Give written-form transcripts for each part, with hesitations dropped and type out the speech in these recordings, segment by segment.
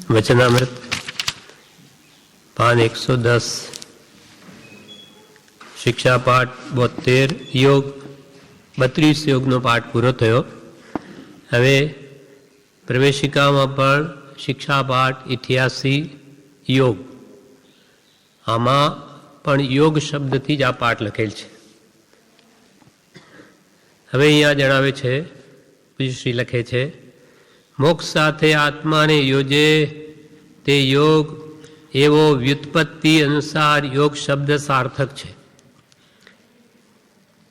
વચનામૃત પાન 110 શિક્ષા પાઠ 72 યોગ 32 યોગનો પાઠ પૂરો થયો. હવે પ્રવેશિકામાં પણ શિક્ષા પાઠ 88 યોગ, આમાં પણ યોગ શબ્દથી જ આ પાઠ લખેલ છે. હવે અહીંયા જણાવે છે, શ્રી લખે છે, મોક્ષ સાથે આત્માને યોજે તે યોગ એવો વ્યુત્પત્તિ અનુસાર યોગ શબ્દ સાર્થક છે.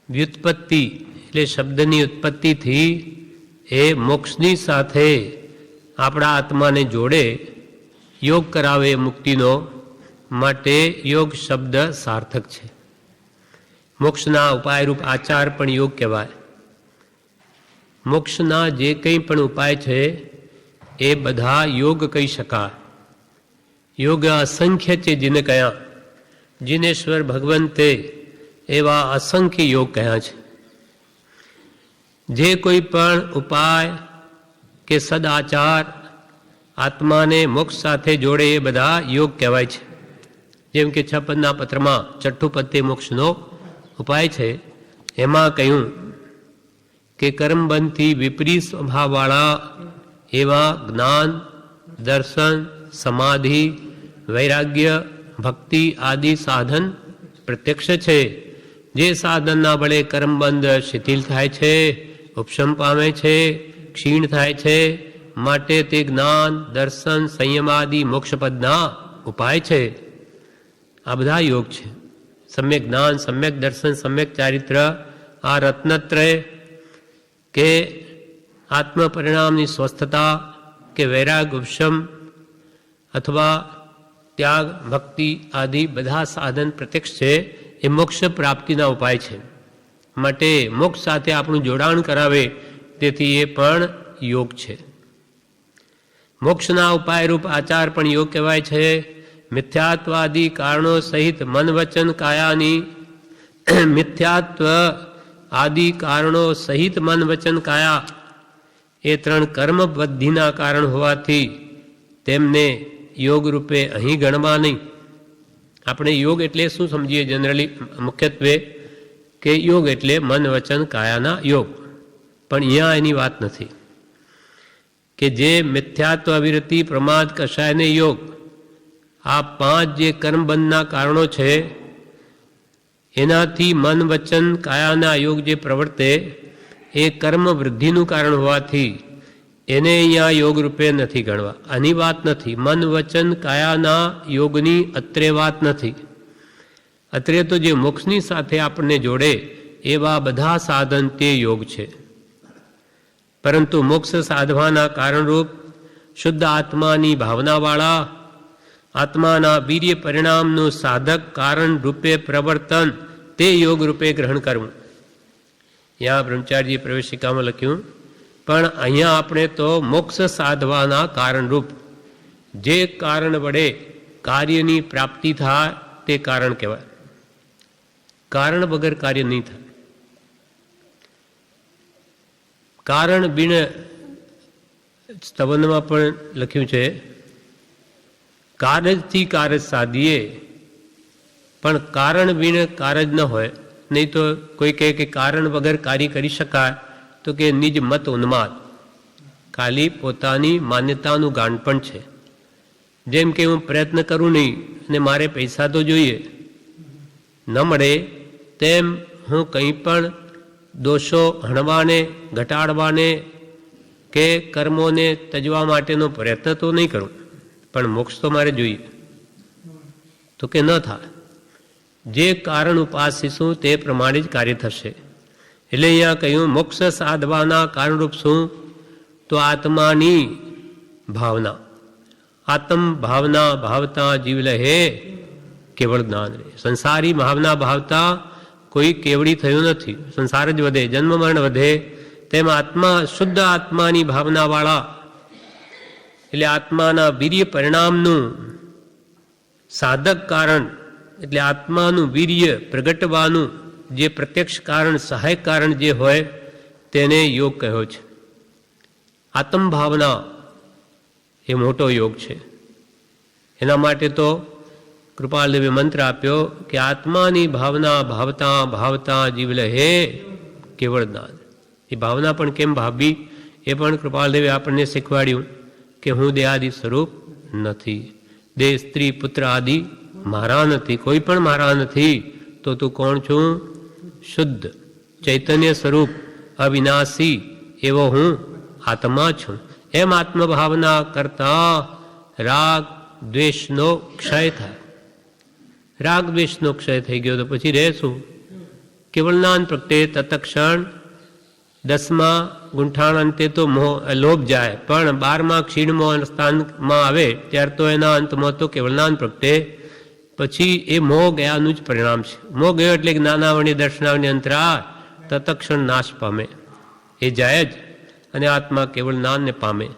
વ્યુત્પત્તિ એટલે શબ્દની ઉત્પત્તિથી એ મોક્ષની સાથે આપણા આત્માને જોડે, યોગ કરાવે મુક્તિનો, માટે યોગ શબ્દ સાર્થક છે. મોક્ષના ઉપાયરૂપ આચાર પણ યોગ કહેવાય. મોક્ષના જે કંઈ પણ ઉપાય છે એ બધા યોગ કહી શકાય. યોગ અસંખ્ય છે જેને કહ્યા, જીનેશ્વર ભગવંતે એવા અસંખ્ય યોગ કહ્યા છે. જે કોઈ પણ ઉપાય કે સદાચાર આત્માને મોક્ષ સાથે જોડે એ બધા યોગ કહેવાય છે. જેમ કે 56ના પત્રમાં છઠ્ઠું પદ મોક્ષનો ઉપાય છે. એમાં કહ્યું કે કર્મબંધથી વિપરીત સ્વભાવવાળા એવા જ્ઞાન, દર્શન, સમાધિ, વૈરાગ્ય, ભક્તિ આદિ સાધન પ્રત્યક્ષ છે. જે સાધનના બળે કર્મબંધ શિથિલ થાય છે, ઉપશમ પામે છે, ક્ષીણ થાય છે, માટે તે જ્ઞાન, દર્શન, સંયમાદિ મોક્ષપદના ઉપાય છે. આ બધા યોગ છે. સમ્યક જ્ઞાન, સમ્યક દર્શન, સમ્યક ચારિત્ર, આ રત્નત્રય કે આત્મ પરિણામની સ્વસ્થતા કે વૈરાગ, ઉપશમ અથવા ત્યાગ, ભક્તિ આદિ બધા સાધન પ્રત્યક્ષ છે. એ મોક્ષ પ્રાપ્તિના ઉપાય છે. માટે મોક્ષ સાથે આપણું જોડાણ કરાવે, તેથી એ પણ યોગ છે. મોક્ષના ઉપાયરૂપ આચાર પણ યોગ કહેવાય છે. મિથ્યાત્વાદી કારણો સહિત મન વચન કાયાની, મિથ્યાત્વ આદિ કારણો સહિત મન વચન કાયા એ ત્રણ કર્મ બુદ્ધિના કારણ હોવાથી તેમને યોગ રૂપે અહીં ગણવા નહીં. આપણે યોગ એટલે શું સમજીએ જનરલી, મુખ્યત્વે કે યોગ એટલે મન વચન કાયાના યોગ. પણ અહીંયા એની વાત નથી કે જે મિથ્યાત્વ, અવિરતિ, પ્રમાદ, કષાયને યોગ, આ 5 જે કર્મબંધના કારણો છે એનાથી મન વચન કાયાના યોગ જે પ્રવર્તે એ કર્મ વૃદ્ધિનું કારણ હોવાથી એને અહીંયા યોગ રૂપે નથી ગણવા. આની વાત નથી. મન વચન કાયાના યોગની અત્રે વાત નથી. અત્રે તો જે મોક્ષની સાથે આપણને જોડે એવા બધા સાધન તે યોગ છે. પરંતુ મોક્ષ સાધવાના કારણરૂપ શુદ્ધ આત્માની ભાવનાવાળા, આત્માના વીર્ય પરિણામનું સાધક કારણ રૂપે પ્રવર્તન તે યોગ રૂપે ગ્રહણ કરવું. અહીંયા બ્રહ્મચારીજી પ્રવેશિકામાં લખ્યું, પણ અહીંયા આપણે તો મોક્ષ સાધવાના કારણરૂપ જે કારણ વડે કાર્યની પ્રાપ્તિ થાય તે કારણ કહેવાય. કારણ વગર કાર્ય નહીં થાય. કારણ બિન, સ્તવનમાં પણ લખ્યું છે, કારજથી કારજ સાધીએ, પણ કારણ બિન કારજ ન હોય. નહીં તો કોઈ કહે કે કારણ વગર કાર્ય કરી શકાય, તો કે નિજ મત ઉન્માદ, ખાલી પોતાની માન્યતાનું ગાંડપણ છે. જેમ કે હું પ્રયત્ન કરું નહીં અને મારે પૈસા તો જોઈએ, ન મળે તેમ હું કંઈ પણ દોષો હણવાને, ઘટાડવાને કે કર્મોને તજવા માટેનો પ્રયત્ન તો નહીં કરું, પણ મોક્ષ તો મારે જોઈએ. તો કે ન થાય. જે કારણ ઉપાસીશું તે પ્રમાણે જ કાર્ય થશે. એટલે અહીંયા કહ્યું મોક્ષ સાધવાના કારણરૂપ શું? તો આત્માની ભાવના. આત્મ ભાવના ભાવતા જીવ લહે કેવળ જ્ઞાન રહે. સંસારી ભાવના ભાવતા કોઈ કેવડી થયું નથી. સંસાર જ વધે, જન્મ મરણ વધે. તેમ આત્મા, શુદ્ધ આત્માની ભાવનાવાળા એટલે આત્માના વીર્ય પરિણામનું સાધક કારણ, એટલે આત્માનું વીર્ય પ્રગટવાનું જે પ્રત્યક્ષ કારણ, સહાયક કારણ જે હોય તેને યોગ કહ્યો છે. આત્મભાવના એ મોટો યોગ છે. એના માટે તો કૃપાલદેવે મંત્ર આપ્યો કે આત્માની ભાવના ભાવતા ભાવતા જીવલે હે કેવળ જ્ઞાન. એ ભાવના પણ કેમ ભાવવી એ પણ કૃપાલદેવે આપણને શીખવાડ્યું કે હું દેહાદિ સ્વરૂપ નથી, દેહ સ્ત્રી પુત્ર આદિ મારા નથી, કોઈ પણ મારા નથી. તો તું કોણ છું? શુદ્ધ ચૈતન્ય સ્વરૂપ અવિનાશી એવો હું આત્મા છું. એમ આત્મભાવના કરતા રાગ દ્વેષનો ક્ષય થાય. રાગ દ્વેષનો ક્ષય થઈ ગયો તો પછી રહે શું? કેવળ જ્ઞાન પ્રગટે. તત્ક્ષણ 10મા ગુંઠાણ અંતે તો લોભ જાય, પણ 12મા ક્ષીણમાં સ્થાનમાં આવે ત્યારે તો એના અંતમાં તો કેવળ જ્ઞાન પ્રગટે. પછી એ મોહ ગયાનું જ પરિણામ છે. મોહ ગયો એટલે જ્ઞાનાવણી દર્શનાવણી અંતરા તત્ક્ષણ નાશ પામે, એ જાય જ અને આત્મા કેવળ જ્ઞાનને પામે.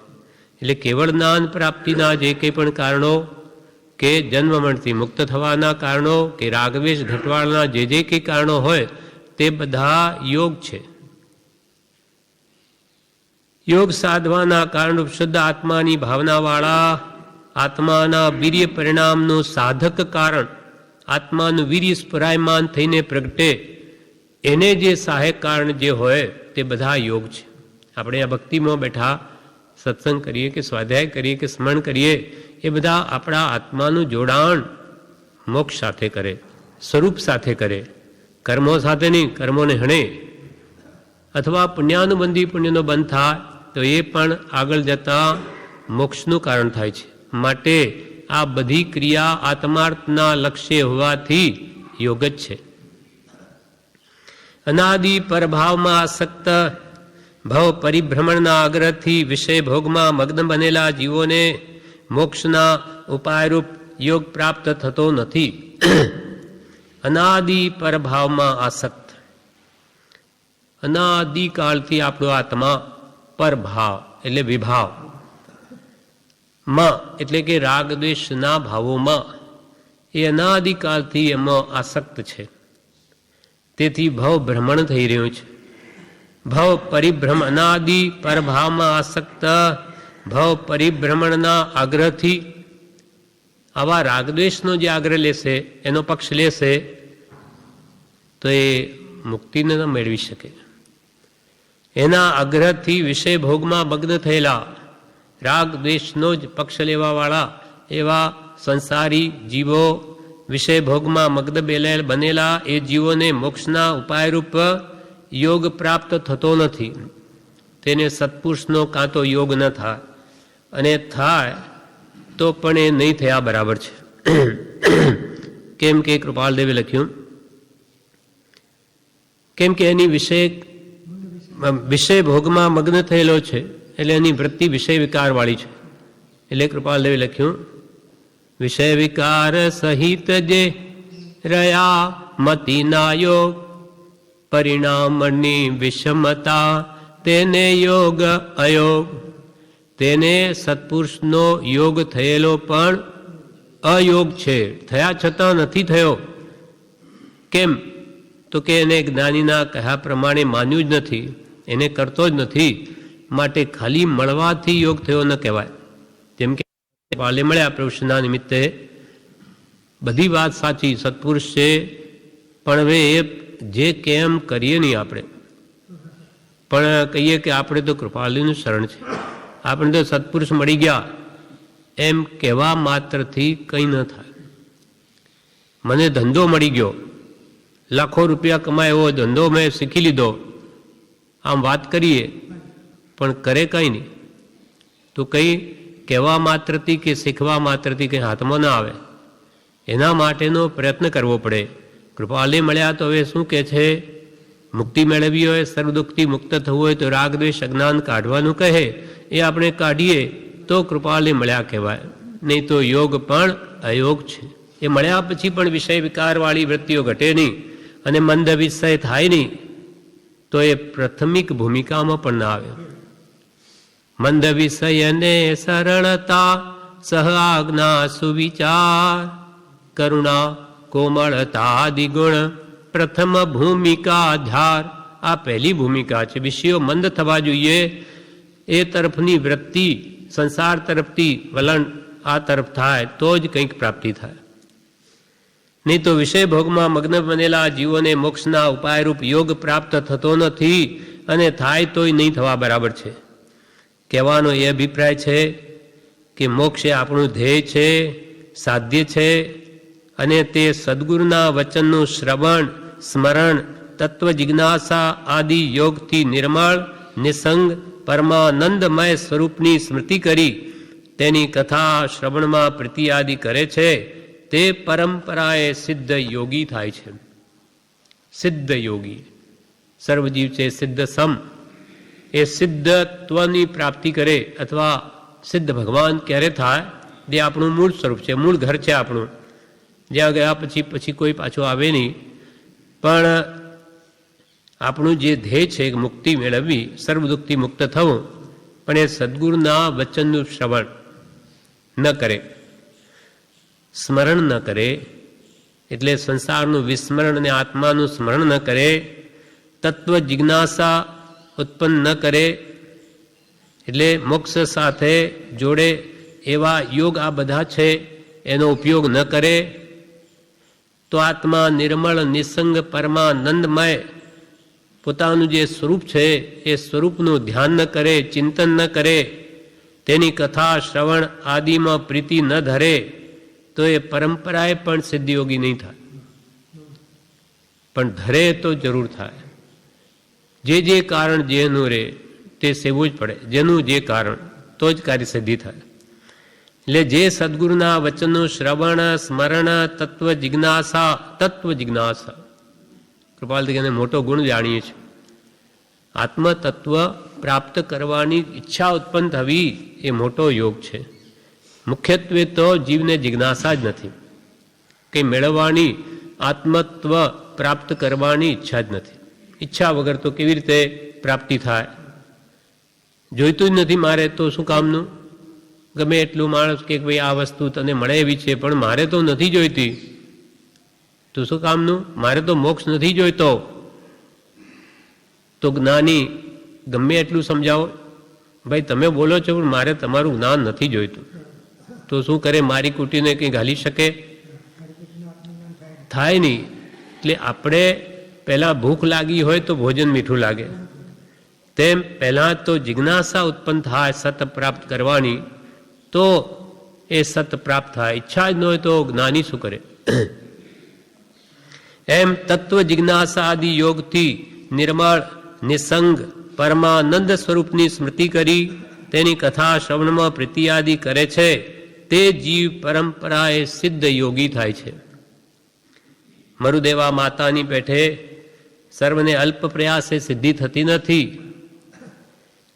એટલે કેવળ જ્ઞાન પ્રાપ્તિના જે કંઈ પણ કારણો કે જન્મ મરણથી મુક્ત થવાના કારણો કે રાગવેશ ઘટવાળના જે કંઈ કારણો હોય તે બધા યોગ છે. યોગ સાધવાના કારણ શુદ્ધ આત્માની ભાવનાવાળા આત્માના વીર્ય પરિણામનું સાધક કારણ આત્માનું વીર્ય સ્ફુરાયમાન થઈને પ્રગટે એને જે સહાયક કારણ જે હોય તે બધા યોગ છે. આપણે આ ભક્તિમાં બેઠા સત્સંગ કરીએ કે સ્વાધ્યાય કરીએ કે સ્મરણ કરીએ એ બધા આપણા આત્માનું જોડાણ મોક્ષ સાથે કરે, સ્વરૂપ સાથે કરે, કર્મો સાથે નહીં. કર્મોને હણે અથવા પુણ્યાનુબંધી પુણ્યનો બંધ થાય તો એ પણ આગળ જતાં મોક્ષનું કારણ થાય છે. માટે આ બધી ક્રિયા આત્માર્થના લક્ષ્ય હોવાથી યોગ જ છે. અનાદિ પરભાવમાં આસક્ત ભવ પરિભ્રમણના આગ્રહથી વિષય ભોગમાં મગ્ન બનેલા જીવોને મોક્ષના ઉપાયરૂપ યોગ પ્રાપ્ત થતો નથી. અનાદિ પરભાવમાં આસક્ત, અનાદિકાળથી આપણો આત્મા પરભાવ એટલે વિભાવ માં એટલે કે રાગદ્વેષના ભાવોમાં એ અનાદિકાળથી એમાં આસક્ત છે. તેથી ભવ ભ્રમણ થઈ રહ્યું છે. ભવ પરિભ્રમણ, અનાદિ પરભાવમાં આસક્ત ભવ પરિભ્રમણના આગ્રહથી આવા રાગદ્વેષનો જે આગ્રહ લેશે, એનો પક્ષ લેશે તો એ મુક્તિને ન મેળવી શકે. એના આગ્રહથી વિષય ભોગમાં મગ્ન થયેલા રાગ દ્વેષનો જ પક્ષ લેવાવાળા એવા સંસારી જીવો વિષય ભોગમાં મગ્ન બનેલા એ જીવોને મોક્ષના ઉપાયરૂપ યોગ પ્રાપ્ત થતો નથી. તેને સત્પુરુષનો કાં તો યોગ ન થાય, અને થાય તો પણ એ નહીં થયા બરાબર છે. કેમ કે કૃપાલદેવે લખ્યું કેમ કે એની વિષય ભોગમાં મગ્ન થયેલો છે એટલે એની વૃત્તિ વિષય વિકારવાળી છે. એટલે કૃપાલદેવે લખ્યું વિષય વિકાર સહિત જે રહ્યા મતિના યોગ પરિણામની વિષમતા તેને યોગ અયોગ. તેને સત્પુરુષનો યોગ થયેલો પણ અયોગ છે, થયા છતાં નથી થયો. કેમ? તો કે એને જ્ઞાનીના કહ્યા પ્રમાણે માન્યું જ નથી, એને કરતો જ નથી. માટે ખાલી મળવાથી યોગ થયો ન કહેવાય. જેમ કે વાલે મળ્યા પ્રવૃત્તિના નિમિત્તે બધી વાત સાચી, સત્પુરુષ છે, પણ હવે એ જે કેમ કરીએ નહીં આપણે, પણ કહીએ કે આપણે તો કૃપાલુનું શરણ છે, આપણે તો સત્પુરુષ મળી ગયા, એમ કહેવા માત્રથી કંઈ ન થાય. મને ધંધો મળી ગયો, લાખો રૂપિયા કમાય એવો ધંધો મેં શીખી લીધો, આમ વાત કરીએ પણ કરે કંઈ નહીં. તો કંઈ કહેવા માત્રથી કે શીખવા માત્રથી કંઈ હાથમાં ના આવે. એના માટેનો પ્રયત્ન કરવો પડે. કૃપાલે મળ્યા તો હવે શું કહે છે? મુક્તિ મેળવવી હોય, સર્વદુઃખથી મુક્ત થવું હોય તો રાગ દ્વેષ અજ્ઞાન કાઢવાનું કહે, એ આપણે કાઢીએ તો કૃપાલે મળ્યા કહેવાય. નહીં તો યોગ પણ અયોગ છે. એ મળ્યા પછી પણ વિષય વિકારવાળી વૃત્તિઓ ઘટે નહીં અને મંદ વિષય થાય નહીં તો એ પ્રાથમિક ભૂમિકામાં પણ ના આવે. મંદ વિષયને સરળતા સહ આજ્ઞા સુવિચાર કરુણા કોમળતા આદિગુણ પ્રથમ ભૂમિકા ધાર. આ પહેલી ભૂમિકા છે. વિષયો મંદ થવા જોઈએ એ તરફની વૃત્તિ સંસાર તરફથી વલણ આ તરફ થાય તો જ કંઈક પ્રાપ્તિ થાય. નહીં તો વિષય ભોગમાં મગ્ન બનેલા જીવોને મોક્ષના ઉપાયરૂપ યોગ પ્રાપ્ત થતો નથી, અને થાય તોય નહીં થવા બરાબર છે. કહેવાનો એ અભિપ્રાય છે કે મોક્ષ એ આપણું ધ્યેય છે, સાધ્ય છે, અને તે સદગુરુના વચનનું શ્રવણ, સ્મરણ, તત્વ જિજ્ઞાસા આદિ યોગથી નિર્મળ, નિસંગ, પરમાનંદમય સ્વરૂપની સ્મૃતિ કરી તેની કથા શ્રવણમાં પ્રીતિ આદિ કરે છે તે પરંપરાએ સિદ્ધ યોગી થાય છે. સિદ્ધ યોગી સર્વજીવ છે સિદ્ધ સમ, એ સિદ્ધત્વની પ્રાપ્તિ કરે અથવા સિદ્ધ ભગવાન ક્યારે થાય? જે આપણું મૂળ સ્વરૂપ છે, મૂળ ઘર છે આપણું, જ્યાં ગયા પછી કોઈ પાછો આવે નહીં. પણ આપણું જે ધ્યેય છે મુક્તિ મેળવવી, સર્વ દુઃખથી મુક્ત થવું, પણ એ સદગુરુના વચનનું શ્રવણ ન કરે, સ્મરણ ન કરે, એટલે સંસારનું વિસ્મરણ અને આત્માનું સ્મરણ ન કરે, તત્વ જિજ્ઞાસા ઉત્પન્ન ન કરે, એટલે મોક્ષ સાથે જોડે એવા યોગ આ બધા છે એનો ઉપયોગ ન કરે, તો આત્મા નિર્મળ, નિસંગ, પરમાનંદમય પોતાનું જે સ્વરૂપ છે એ સ્વરૂપનું ધ્યાન ન કરે, ચિંતન ન કરે, તેની કથા શ્રવણ આદિમાં પ્રીતિ ન ધરે, તો એ પરંપરાએ પણ સિદ્ધયોગી નહીં થાય. પણ ધરે તો જરૂર થાય. જે કારણ જેનું રે તે સેવું જ પડે, જેનું જે કારણ, તો જ કાર્યસિદ્ધિ થાય. એટલે જે સદગુરુના વચનનું શ્રવણ, સ્મરણ, તત્વ જિજ્ઞાસા કૃપાલથી એને મોટો ગુણ જાણીએ છીએ. આત્મતત્વ પ્રાપ્ત કરવાની ઈચ્છા ઉત્પન્ન થવી એ મોટો યોગ છે. મુખ્યત્વે તો જીવને જિજ્ઞાસા જ નથી, કંઈ મેળવવાની, આત્મત્વ પ્રાપ્ત કરવાની ઈચ્છા જ નથી. ઈચ્છા વગર તો કેવી રીતે પ્રાપ્તિ થાય? જોઈતું જ નથી મારે તો શું કામનું? ગમે એટલું માણસ કે ભાઈ આ વસ્તુ તને મળે એવી છે, પણ મારે તો નથી જોઈતી, તો શું કામનું? મારે તો મોક્ષ નથી જોઈતો. તો જ્ઞાની ગમે એટલું સમજાવો, ભાઈ તમે બોલો છો પણ મારે તમારું જ્ઞાન નથી જોઈતું, તો શું કરે? મારી કુટીને કંઈ ઘાલી શકે? થાય નહીં. એટલે આપણે પહેલાં ભૂખ લાગી હોય તો ભોજન મીઠું લાગે, તેમ પહેલાં તો જિજ્ઞાસા ઉત્પન્ન થાય સત પ્રાપ્ત કરવાની, તો એ સત પ્રાપ્ત થાય. ઈચ્છા જ ન હોય તો જ્ઞાની શું કરે? એમ તત્વ જિજ્ઞાસા આદિ યોગથી નિર્મળ, નિસંગ, પરમાનંદ સ્વરૂપની સ્મૃતિ કરી તેની કથા શ્રવણમાં પ્રીતિ આદિ કરે છે તે જીવ પરંપરાએ સિદ્ધ યોગી થાય છે. મરુદેવા માતાની પેઠે સર્વને અલ્પ પ્રયાસે સિદ્ધિ થતી નથી.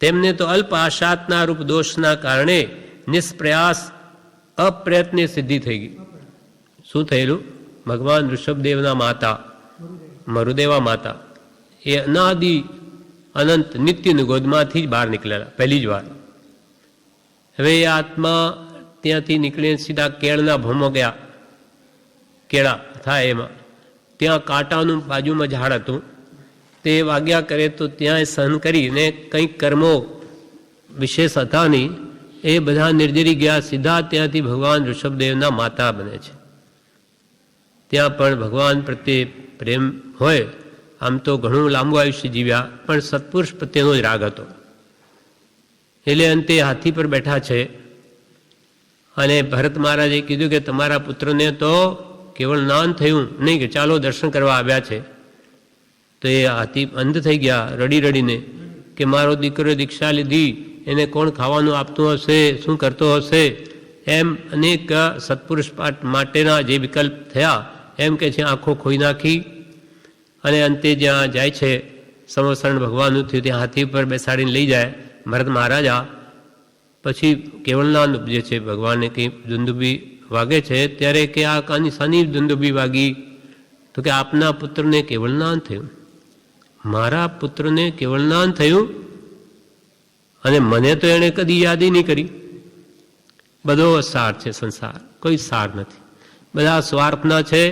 તેમને તો અલ્પ આશાતના રૂપ દોષના કારણે નિષ્પ્રયાસ અપ્રયત્ને સિદ્ધિ થઈ ગઈ. શું થયેલું? ભગવાન ઋષભદેવના માતા મરુદેવા માતા એ અનાદિ અનંત નિત્યની ગોદમાંથી જ બહાર નીકળેલા પહેલી જ વાર. હવે એ આત્મા ત્યાંથી નીકળીને સીધા કેળના ભમો ગયા, કેળા થાય એમાં, ત્યાં કાંટાનું બાજુમાં ઝાડ હતું, તે વાગ્યા કરે તો ત્યાં સહન કરીને કંઈક કર્મો વિશેષ હતા નહીં, એ બધા નિર્જરી ગયા, સીધા ત્યાંથી ભગવાન ઋષભદેવના માતા બને છે. ત્યાં પણ ભગવાન પ્રત્યે પ્રેમ હોય. આમ તો ઘણું લાંબુ આયુષ્ય જીવ્યા, પણ સત્પુરુષ પ્રત્યેનો જ રાગ હતો. એટલે અંતે હાથી પર બેઠા છે, અને ભરત મહારાજે કીધું કે તમારા પુત્રને તો કેવળ જ્ઞાન થયું નહીં, કે ચાલો દર્શન કરવા આવ્યા છે. તો એ હાથી અંધ થઈ ગયા રડી રડીને, કે મારો દીકરો દીક્ષા લીધી, એને કોણ ખાવાનું આપતું હશે, શું કરતો હશે? એમ અનેક સત્પુરુષ માટેના જે વિકલ્પ થયા એમ કે છે આંખો ખોઈ નાખી. અને અંતે જ્યાં જાય છે સંવત્સરણ ભગવાનનું થયું ત્યાં હાથી પર બેસાડીને લઈ જાય ભરત મહારાજા. પછી કેવળનાન ઉપજે છે, ભગવાનને કંઈ દુંદુબી વાગે છે ત્યારે કે આ કાની સાની દુંદુબી વાગી? તો કે આપના પુત્રને કેવળનાન થયું. મારા પુત્રને કેવળનાન થયું, અને મને તો એણે કદી યાદ નહીં કરી. બધો સાર છે સંસાર, કોઈ સાર નથી, બધા સ્વાર્થના છે.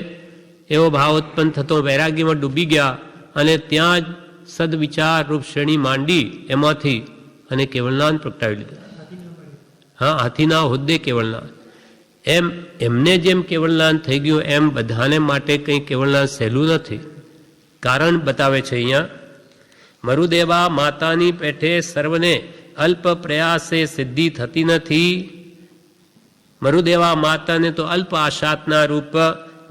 એવો ભાવ ઉત્પન્ન થતો વૈરાગ્યમાં ડૂબી ગયા, અને ત્યાં જ સદવિચાર રૂપ શ્રેણી માંડી એમાંથી અને કેવળનાન પ્રગટાવી લીધું. હા, હાથીના હોદ્દે કેવળના. એમ એમને જેમ કેવળનાન થઈ ગયું એમ બધાને માટે કંઈ કેવળનાન સહેલું નથી. કારણ બતાવે છે અહીંયા. મરુદેવા માતાની પેઠે સર્વને અલ્પ પ્રયાસે સિદ્ધિ થતી નથી. મરુદેવા માતાને તો અલ્પ આશાતના રૂપ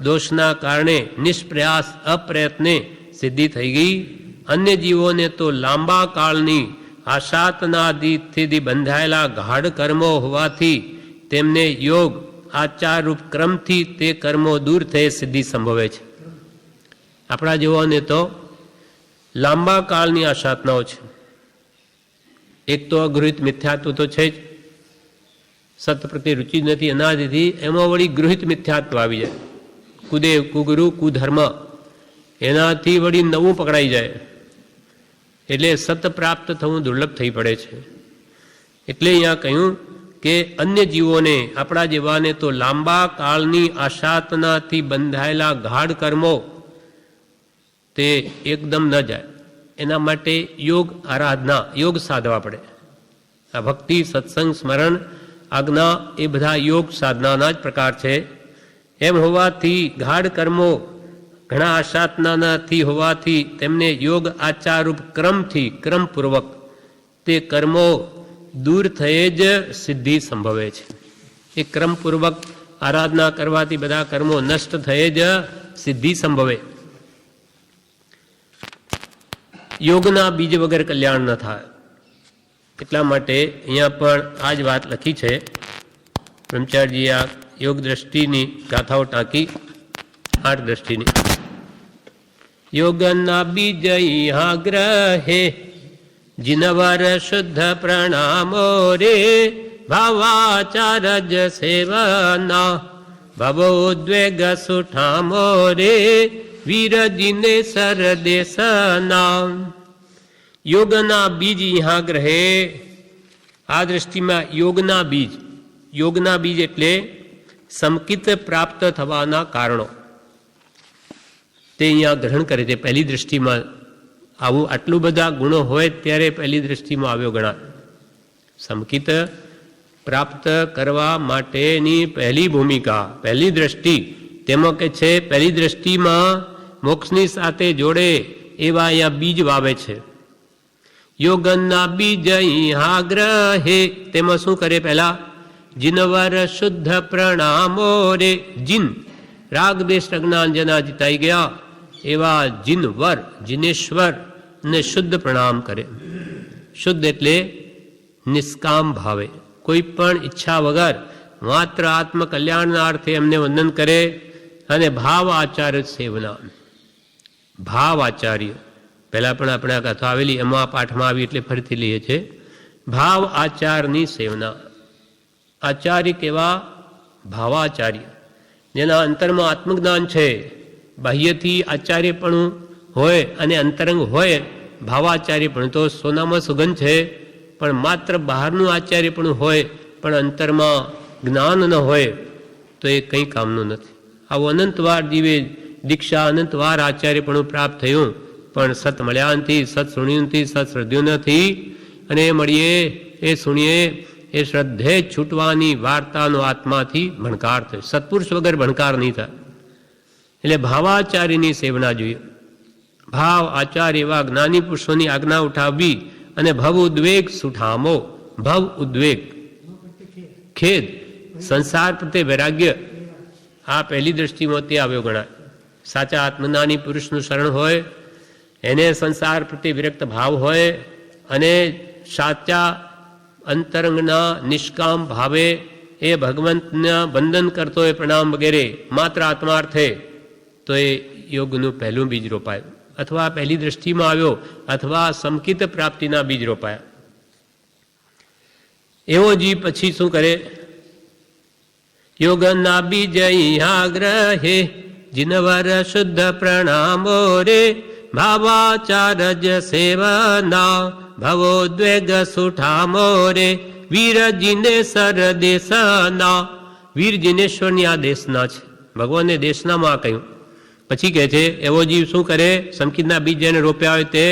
દોષના કારણે નિષ્પ્રયાસ અપ્રયત્ને સિદ્ધિ થઈ ગઈ. અન્ય જીવોને તો લાંબા કાળની આશાતનાદિથી બંધાયેલા ગાઢ કર્મો હોવાથી તેમને યોગ આચારરૂપ ક્રમથી તે કર્મો દૂર થઈ સિદ્ધિ સંભવે છે. આપણા જેવાને તો લાંબા કાળની આશાતનાઓ છે. એક તો અગૃહિત મિથ્યાત્વ તો છે જ, સત્ય પ્રત્યે રુચિ નથી, અનાદિથી એમાં વળી ગૃહિત મિથ્યાત્વ આવી જાય. કુદેવ કુગુરુ કુધર્મ એનાથી વળી નવું પકડાઈ જાય, એટલે સત પ્રાપ્ત થવું દુર્લભ થઈ પડે છે. એટલે અહીંયા કહ્યું કે અન્ય જીવોને, આપણા જેવાને તો લાંબા કાળની આશાતનાથી બંધાયેલા ગાઢ કર્મો તે એકદમ ન જાય. એના માટે યોગ આરાધના, યોગ સાધવા પડે. આ ભક્તિ, સત્સંગ, સ્મરણ, આજ્ઞા એ બધા યોગ સાધનાના જ પ્રકાર છે. એમ હોવાથી ગાઢ કર્મો ઘણા આશાતનાથી હોવાથી તેમને યોગ આચારરૂપ ક્રમથી, ક્રમપૂર્વક તે કર્મો દૂર થયે જ સિદ્ધિ સંભવે છે. એ ક્રમપૂર્વક આરાધના કરવાથી બધા કર્મો નષ્ટ થયે જ સિદ્ધિ સંભવે. યોગના બીજ વગર કલ્યાણ ન થાય. એટલા માટે અહીંયા પણ આ જ વાત લખી છે. બ્રહ્મચારીજીએ આ યોગ દ્રષ્ટિની ગાથાઓ ટાંકી, 8 દ્રષ્ટિની. યોગના બીજ ઈહા ગ્રહે જીનવર શુદ્ધ પ્રણામો રે, ભાવાચારજ સેવના ભવોદ્વેગ સુઠામો રે, વીરજીને સરદેશના. યોગના બીજ ઈહા ગ્રહે, આ દ્રષ્ટિમાં યોગના બીજ, યોગના બીજ એટલે સમકિત પ્રાપ્ત થવાના કારણો, તે અહીંયા ગ્રહણ કરે છે. પહેલી દ્રષ્ટિમાં આવું આટલું બધા ગુણો હોય ત્યારે પહેલી દ્રષ્ટિમાં આવ્યો ગણા. સમકિત પ્રાપ્ત કરવા માટેની પહેલી ભૂમિકા, પહેલી દ્રષ્ટિ, તેમાં કે છે પહેલી દ્રષ્ટિમાં મોક્ષની સાથે જોડે એવા અહીંયા બીજ વાવે છે. યોગના બીજ ઈહા ગ્રહે, તેમાં શું કરે? પહેલા જીનવર શુદ્ધ પ્રણામો રે. જીન, રાગ દેશ અજ્ઞાન જેના જીતાઈ ગયા એવા જીનવર, જીનેશ્વર ને શુદ્ધ પ્રણામ કરે. શુદ્ધ એટલે નિષ્કામ ભાવે, કોઈ પણ ઈચ્છા વગર માત્ર આત્મકલ્યાણના અર્થે એમને વંદન કરે. અને ભાવ આચાર્ય સેવના, ભાવ આચાર્ય પહેલાં પણ આપણે આ કથા આવેલી, એમાં પાઠમાં આવી એટલે ફરીથી લઈએ છીએ. ભાવ આચારની સેવના. આચાર્ય કેવા? ભાવાચાર્ય, જેના અંતરમાં આત્મજ્ઞાન છે. બાહ્યથી આચાર્યપણું હોય અને અંતરંગ હોય ભાવાચાર્યપણું તો સોનામાં સુગંધ છે, પણ માત્ર બહારનું આચાર્યપણું હોય પણ અંતરમાં જ્ઞાન ન હોય તો એ કંઈ કામનું નથી. આવું અનંતવાર જીવે દીક્ષા, અનંતવાર આચાર્યપણું પ્રાપ્ત થયું, પણ સત મળ્યા નથી, સત સુણ્યું નથી, સત શ્રદ્ધ્યું નથી. અને એ મળીએ, એ સુણીએ, એ શ્રદ્ધે છૂટવાની વાર્તાનો આત્માથી ભણકાર થયો. સત્પુરુષ વગર ભણકાર નહીં થાય. એટલે ભાવાચાર્યની સેવના જોઈએ. ભાવ આચાર્ય એવા જ્ઞાની પુરુષોની આજ્ઞા ઉઠાવવી. અને ભવ ઉદ્વેગ સુઠામો, ભવ ઉદ્વેગ ખેદ, સંસાર પ્રત્યે વૈરાગ્ય, આ પહેલી દ્રષ્ટિમાં તે આવ્યો ગણાય. સાચા આત્મજ્ઞાની પુરુષનું શરણ હોય, એને સંસાર પ્રત્યે વિરક્ત ભાવ હોય, અને સાચા અંતરંગના નિષ્કામ ભાવે એ ભગવંતના વંદન કરતો હોય, પ્રણામ વગેરે માત્ર આત્માર્થે, તો એ યોગનું પહેલું બીજ રોપાયું. અથવા પહેલી દ્રષ્ટિમાં આવ્યો, અથવા સમકિત પ્રાપ્તિના બીજ રોપાયા. એવો જીવ પછી શું કરે? યોગના બીજ ઈહા ગ્રહે જીનવર શુદ્ધ પ્રણામો રે, ભાવાચારજ સેવના ભવોદ્વેગ સુઠામો રે, વીરજીને સરદેશના. વીર જીનેશ્વરની આ દેશના છે, ભગવાનને દેશનામાં આ કહ્યું. પછી કહે છે એવો જીવ શું કરે? સમકિતના બીજ જેને રોપ્યા હોય તે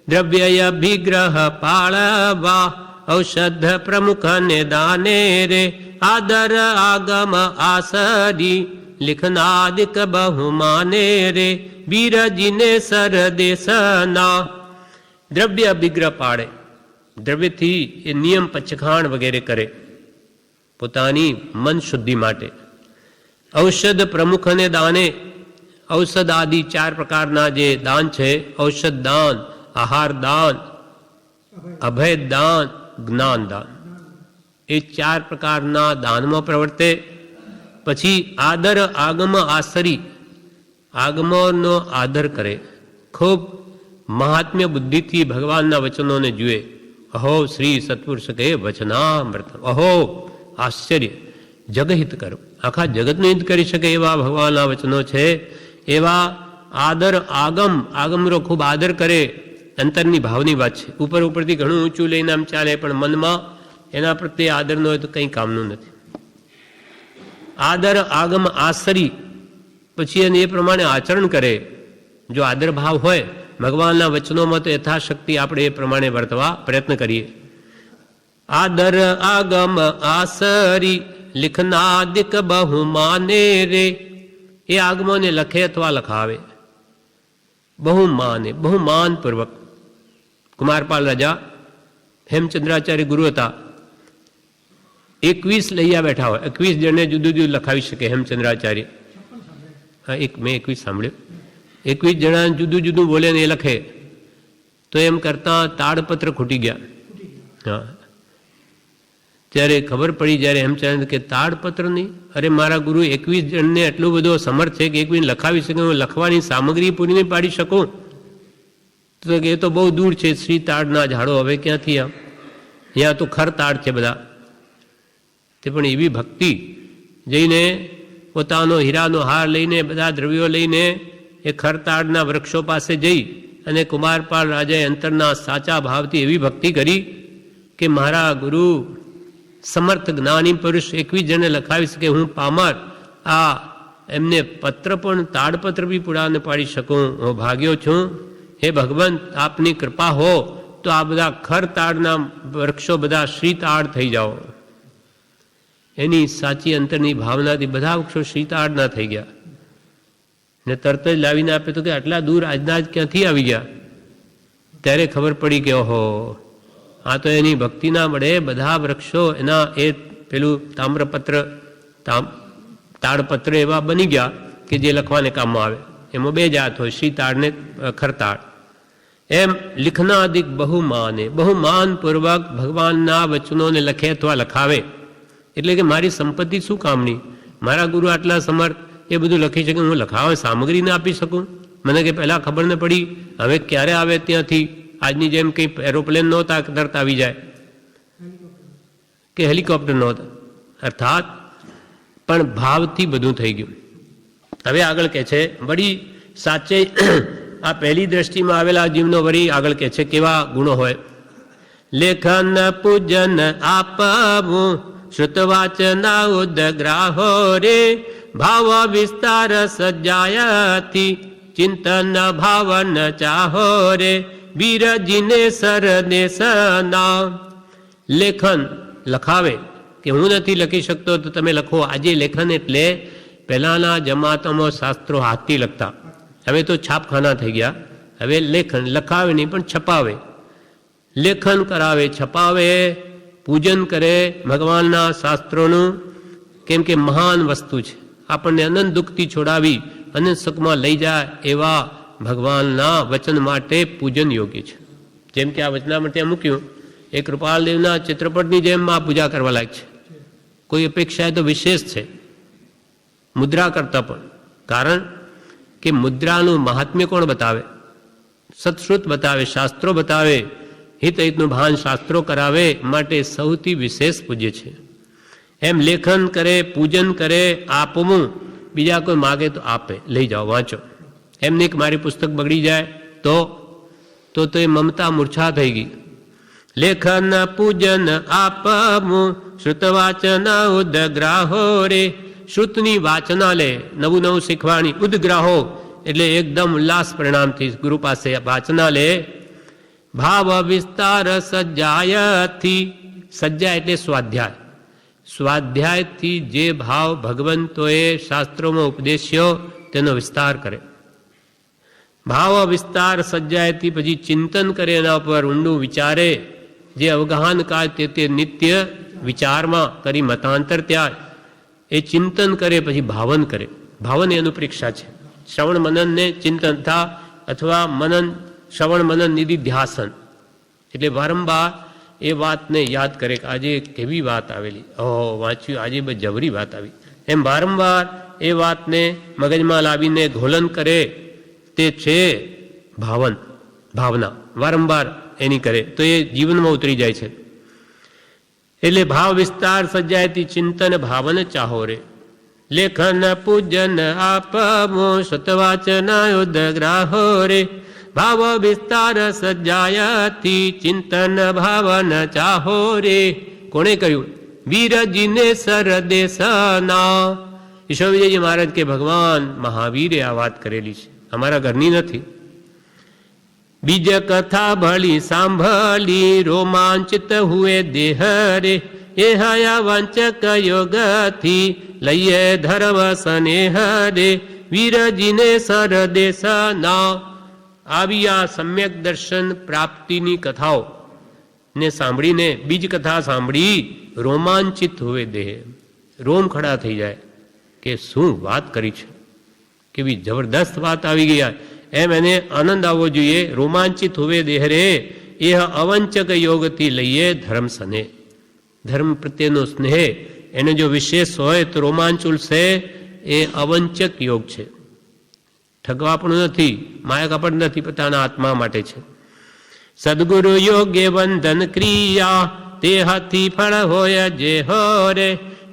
દ્રવ્ય અભિગ્રહ પાળવા ઔષધ પ્રમુખ ને દાને રે આદર આગમ આસરી લિખનાદિક બહુમાને રે બીરજીને સરદેશના. દ્રવ્ય અભિગ્રહ પાડે, દ્રવ્યથી એ નિયમ પચખાણ વગેરે કરે પોતાની મન શુદ્ધિ માટે. ઔષધ પ્રમુખ અને દાને, ઔષધ આદિ 4 પ્રકારના જે દાન છે, ઔષધ દાન, આહાર દાન, અભય દાન, જ્ઞાન દાન, એ 4 પ્રકારના દાનમાં પ્રવર્તે. પછી આદર આગમ આસરી, આગમનો આદર કરે, ખૂબ મહાત્મ્ય બુદ્ધિથી ભગવાનના વચનોને જુએ. અહો શ્રી સત્પુરુષ કે વચનામૃત, અહો આશ્ચર્ય, જગહિત કરો, આખા જગતનું હિત કરી શકે એવા ભગવાનના વચનો છે. એવા આદર આગમ, આગમનો ખૂબ આદર કરે, અંતરની ભાવની વાત છે. ઉપર ઉપરથી ઘણું ઊંચું લઈને આમ ચાલે, પણ મનમાં એના પ્રત્યે આદર ન હોય તો કંઈ કામનું નથી. આદર આગમ આસરી, પછી એને એ પ્રમાણે આચરણ કરે. જો આદર ભાવ હોય ભગવાનના વચનોમાં તો યથાશક્તિ આપણે એ પ્રમાણે વર્તવા પ્રયત્ન કરીએ. આદર આગમ આસરી લિખનાદિક બહુમાને રે, એ આગમોને લખે અથવા લખાવે. બહુમાને, બહુમાનપૂર્વક. કુમારપાલ રાજા હેમચંદ્રાચાર્ય ગુરુ હતા. 21 લૈયા બેઠા હોય, 21 જણને જુદું જુદું લખાવી શકે હેમચંદ્રાચાર્ય. હા, મેં 21 સાંભળ્યું. 21 જણા જુદું જુદું બોલે ને એ લખે, તો એમ કરતા તાડપત્ર ખૂટી ગયા. હા, ત્યારે ખબર પડી જ્યારે હેમચંદ્ર કે તાડપત્ર નહીં, અરે મારા ગુરુ 21 જણને એટલું બધો સમર્થ છે કે 21 લખાવી શકે, હું લખવાની સામગ્રી પૂરી નહીં પાડી શકું. તો એ તો બહુ દૂર છે, શ્રી તાડના ઝાડો હવે ક્યાંથી આમ, અહીંયા તો ખર તાડ છે બધા. તે પણ એવી ભક્તિ, જઈને પોતાનો હીરાનો હાર લઈને, બધા દ્રવ્યો લઈને એ ખરતાડના વૃક્ષો પાસે જઈ અને કુમારપાલ રાજાએ અંતરના સાચા ભાવથી એવી ભક્તિ કરી કે મારા ગુરુ સમર્થ જ્ઞાની પુરુષ 21 જણને લખાવી શકે, હું પામર આ એમને પત્ર પણ તાડપત્ર બી પુડાને પાડી શકું, હું ભાગ્યો છું. હે ભગવંત, આપની કૃપા હો તો આ બધા ખરતાડના વૃક્ષો બધા શ્રીતાડ થઈ જાઓ. એની સાચી અંતરની ભાવનાથી બધા વૃક્ષો શ્રીતાડના થઈ ગયા ને તરત જ લાવીને આપે તો કે આટલા દૂર આજના જ ક્યાંથી આવી ગયા. ત્યારે ખબર પડી કે ઓહો, આ તો એની ભક્તિના મળે બધા વૃક્ષો એના એ પેલું તામ્રપત્ર તાડપત્ર એવા બની ગયા કે જે લખવાને કામમાં આવે. એમાં 2 જાત હોય, શ્રીતાડ ને ખરતાડ. એમ લિખનાદિક બહુમાને, બહુમાનપૂર્વક ભગવાનના વચનોને લખે અથવા લખાવે. એટલે કે મારી સંપત્તિ શું કામની, મારા ગુરુ આટલા સમર્થ, એ બધું લખી શકે, હું લખાવા સામગ્રી ના આપી શકું. મને કે પહેલાં ખબર ન પડી, હવે ક્યારે આવે ત્યાંથી, આજની જેમ કંઈ એરોપ્લેન નહોતા તરત આવી જાય કે હેલિકોપ્ટર નહોતા, અર્થાત પણ ભાવથી બધું થઈ ગયું. હવે આગળ કહે છે, વળી સાચે આ પહેલી દ્રષ્ટિમાં આવેલા જીવનો વળી આગળ કહે છે કેવા ગુણો હોય. લેખન પૂજન આપવું શ્રુતવાચના ઉદગ્રાહો રે ભાવ વિસ્તાર સજાયથી ચિંતન ભાવન ચાહો રે બીરજીને સરદેશના. લેખન લખાવે કે હું નથી લખી શકતો તો તમે લખો. આજે લેખન એટલે પહેલાના જમાતમાં શાસ્ત્રો હાથથી લખતા, હવે તો છાપખાના થઈ ગયા. હવે લેખન લખાવે નહીં પણ છપાવે, લેખન કરાવે, છપાવે, પૂજન કરે ભગવાનના શાસ્ત્રોનું. કેમ કે મહાન વસ્તુ છે, આપણને અનંત દુઃખથી છોડાવી અનંત સુખમાં લઈ જાય એવા ભગવાનના વચન માટે પૂજન યોગ્ય છે. જેમ કે આ વચનામૃત ત્યાં મૂક્યું, એ કૃપાલદેવના ચિત્રપટની જેમ આ પૂજા કરવા લાયક છે. કોઈ અપેક્ષા તો વિશેષ છે મુદ્રા કરતાં પણ. કારણ કે મુદ્રાનું મહાત્મ્ય કોણ બતાવે? સત્શ્રુત બતાવે, શાસ્ત્રો બતાવે, હિતનું ભાન શાસ્ત્રો કરાવે, માટે સૌથી વિશેષ પૂજ્ય છે. એમ લેખન કરે, પૂજન કરે, આપવું, બીજા કોઈ માગે તો આપે, લઈ જાઓ વાંચો. એમ નહીં કે મારી પુસ્તક બગડી જાય તો એ મમતા મૂર્છા થઈ ગઈ. લેખન પૂજન આપવું શ્રુતવાચન ઉદગ્રાહો રે, શ્રુતની વાચના લે, નવું નવું શીખવાની, ઉદગ્રાહો એટલે એકદમ ઉલ્લાસ પરિણામથી ગુરુ પાસે વાચના લે. ભાવ વિસ્તાર સજ્જાયથી, સજ્જા એટલે સ્વાધ્યાય, સ્વાધ્યાયથી જે ભાવ ભગવંતોએ શાસ્ત્રોમાં ઉપદેશ્યો તેનો વિસ્તાર કરે. ભાવ વિસ્તાર સજ્જાયથી પછી ચિંતન કરે, એના ઉપર ઊંડું વિચારે, જે અવગાહન કાળ તે નિત્ય વિચારમાં કરી મતાંતર ત્યાગ, એ ચિંતન કરે પછી ભાવન કરે. ભાવન એનું પરીક્ષા છે. શ્રવણ મનનને ચિંતન થા અથવા મનન શ્રવણ મનન નિધિ ધ્યાસન, એટલે વારંવાર એ વાતને યાદ કરે કે આજે કેવી વાત આવેલી, ઓહો વાંચ્યું, આજે બહુ જબરી વાત આવી, એમ વારંવાર એ વાતને મગજમાં લાવીને ઘોલન કરે. તે છે ભાવન, ભાવના વારંવાર એની કરે તો એ જીવનમાં ઉતરી જાય છે. એટલે ભાવ વિસ્તાર સજ્જાયતી ચિંતન ભાવન ચાહો રે. લેખન પૂજન આપમો સતવાચનાયોદ્ગ્રાહો રે. ભાવ વિસ્તાર સજ્જાયતી ચિંતન ભાવન ચાહો રે. કોણે કહ્યું? વીરજીને સરદેશના. ઈશ્વર વિજયજી મહારાજ કે ભગવાન મહાવીરે આ વાત કરેલી છે, અમારા ઘરની નથી. બીજ કથા ભળી સાંભળી રોમાંચિત હુએ દેહ રે. એ હયા વાંચક યોગથી લઈએ ધર્મ સ્નેહ રે. વીરજીને સરદેશના. આવી આ સમ્યક દર્શન પ્રાપ્તિની કથાઓ ને સાંભળીને, બીજ કથા સાંભળી રોમાંચિત હુએ દેહ, રોમ ખડા થઈ જાય કે શું વાત કરી છે, કેવી જબરદસ્ત વાત આવી ગયા, એમ એને આનંદ આવવો જોઈએ. રોમાંચિત હુવે દેહ રે. એ અવંચક યોગથી લઈએ ધર્મ સને. ધર્મ પ્રત્યેનો સ્નેહ એને જો વિશેષ હોય તો રોમાંચ ઉલશે. એ અવંચક યોગ છે, ઠગવા પણ નથી, માયા કપટ નથી, પોતાના આત્મા માટે છે. સદગુરુ યોગે વંદન ક્રિયા તે હાથી ફળ હોય જે હો રે.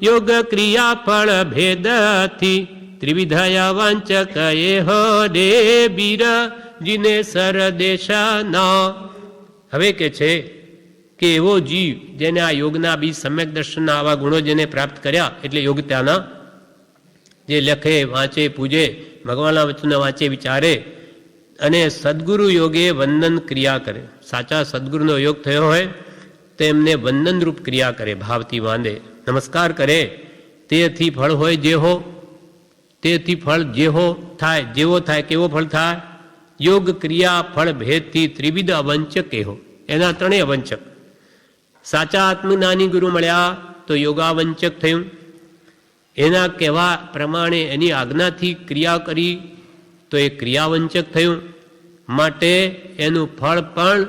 યોગ ક્રિયા ફળ ભેદથી ત્રિવિધયા વાંચક એ હો રે. બીરજીને સરદેશના. હવે કે છે કે એવો જીવ જેને આ યોગના બી સમ્યક દર્શનના આવા ગુણો જેને પ્રાપ્ત કર્યા, એટલે યોગતાના જે લખે વાંચે પૂજે, ભગવાનના વચનને વાંચે વિચારે અને સદગુરુ યોગે વંદન ક્રિયા કરે. સાચા સદગુરુનો યોગ થયો હોય તો એમને વંદનરૂપ ક્રિયા કરે, ભાવથી વાંદે, નમસ્કાર કરે. તેથી ફળ હોય જે હો, તેથી ફળ જે હો થાય, જેવો થાય કેવો ફળ થાય. યોગ ક્રિયા ફળ ભેદથી ત્રિવિધ અવંચક એહો. એના ત્રણેય અવંચક. સાચા આત્મજ્ઞાની ગુરુ મળ્યા તો યોગાવંચક થયું. એના કહેવા પ્રમાણે એની આજ્ઞાથી ક્રિયા કરી તો એ ક્રિયાવંચક થયું. માટે એનું ફળ પણ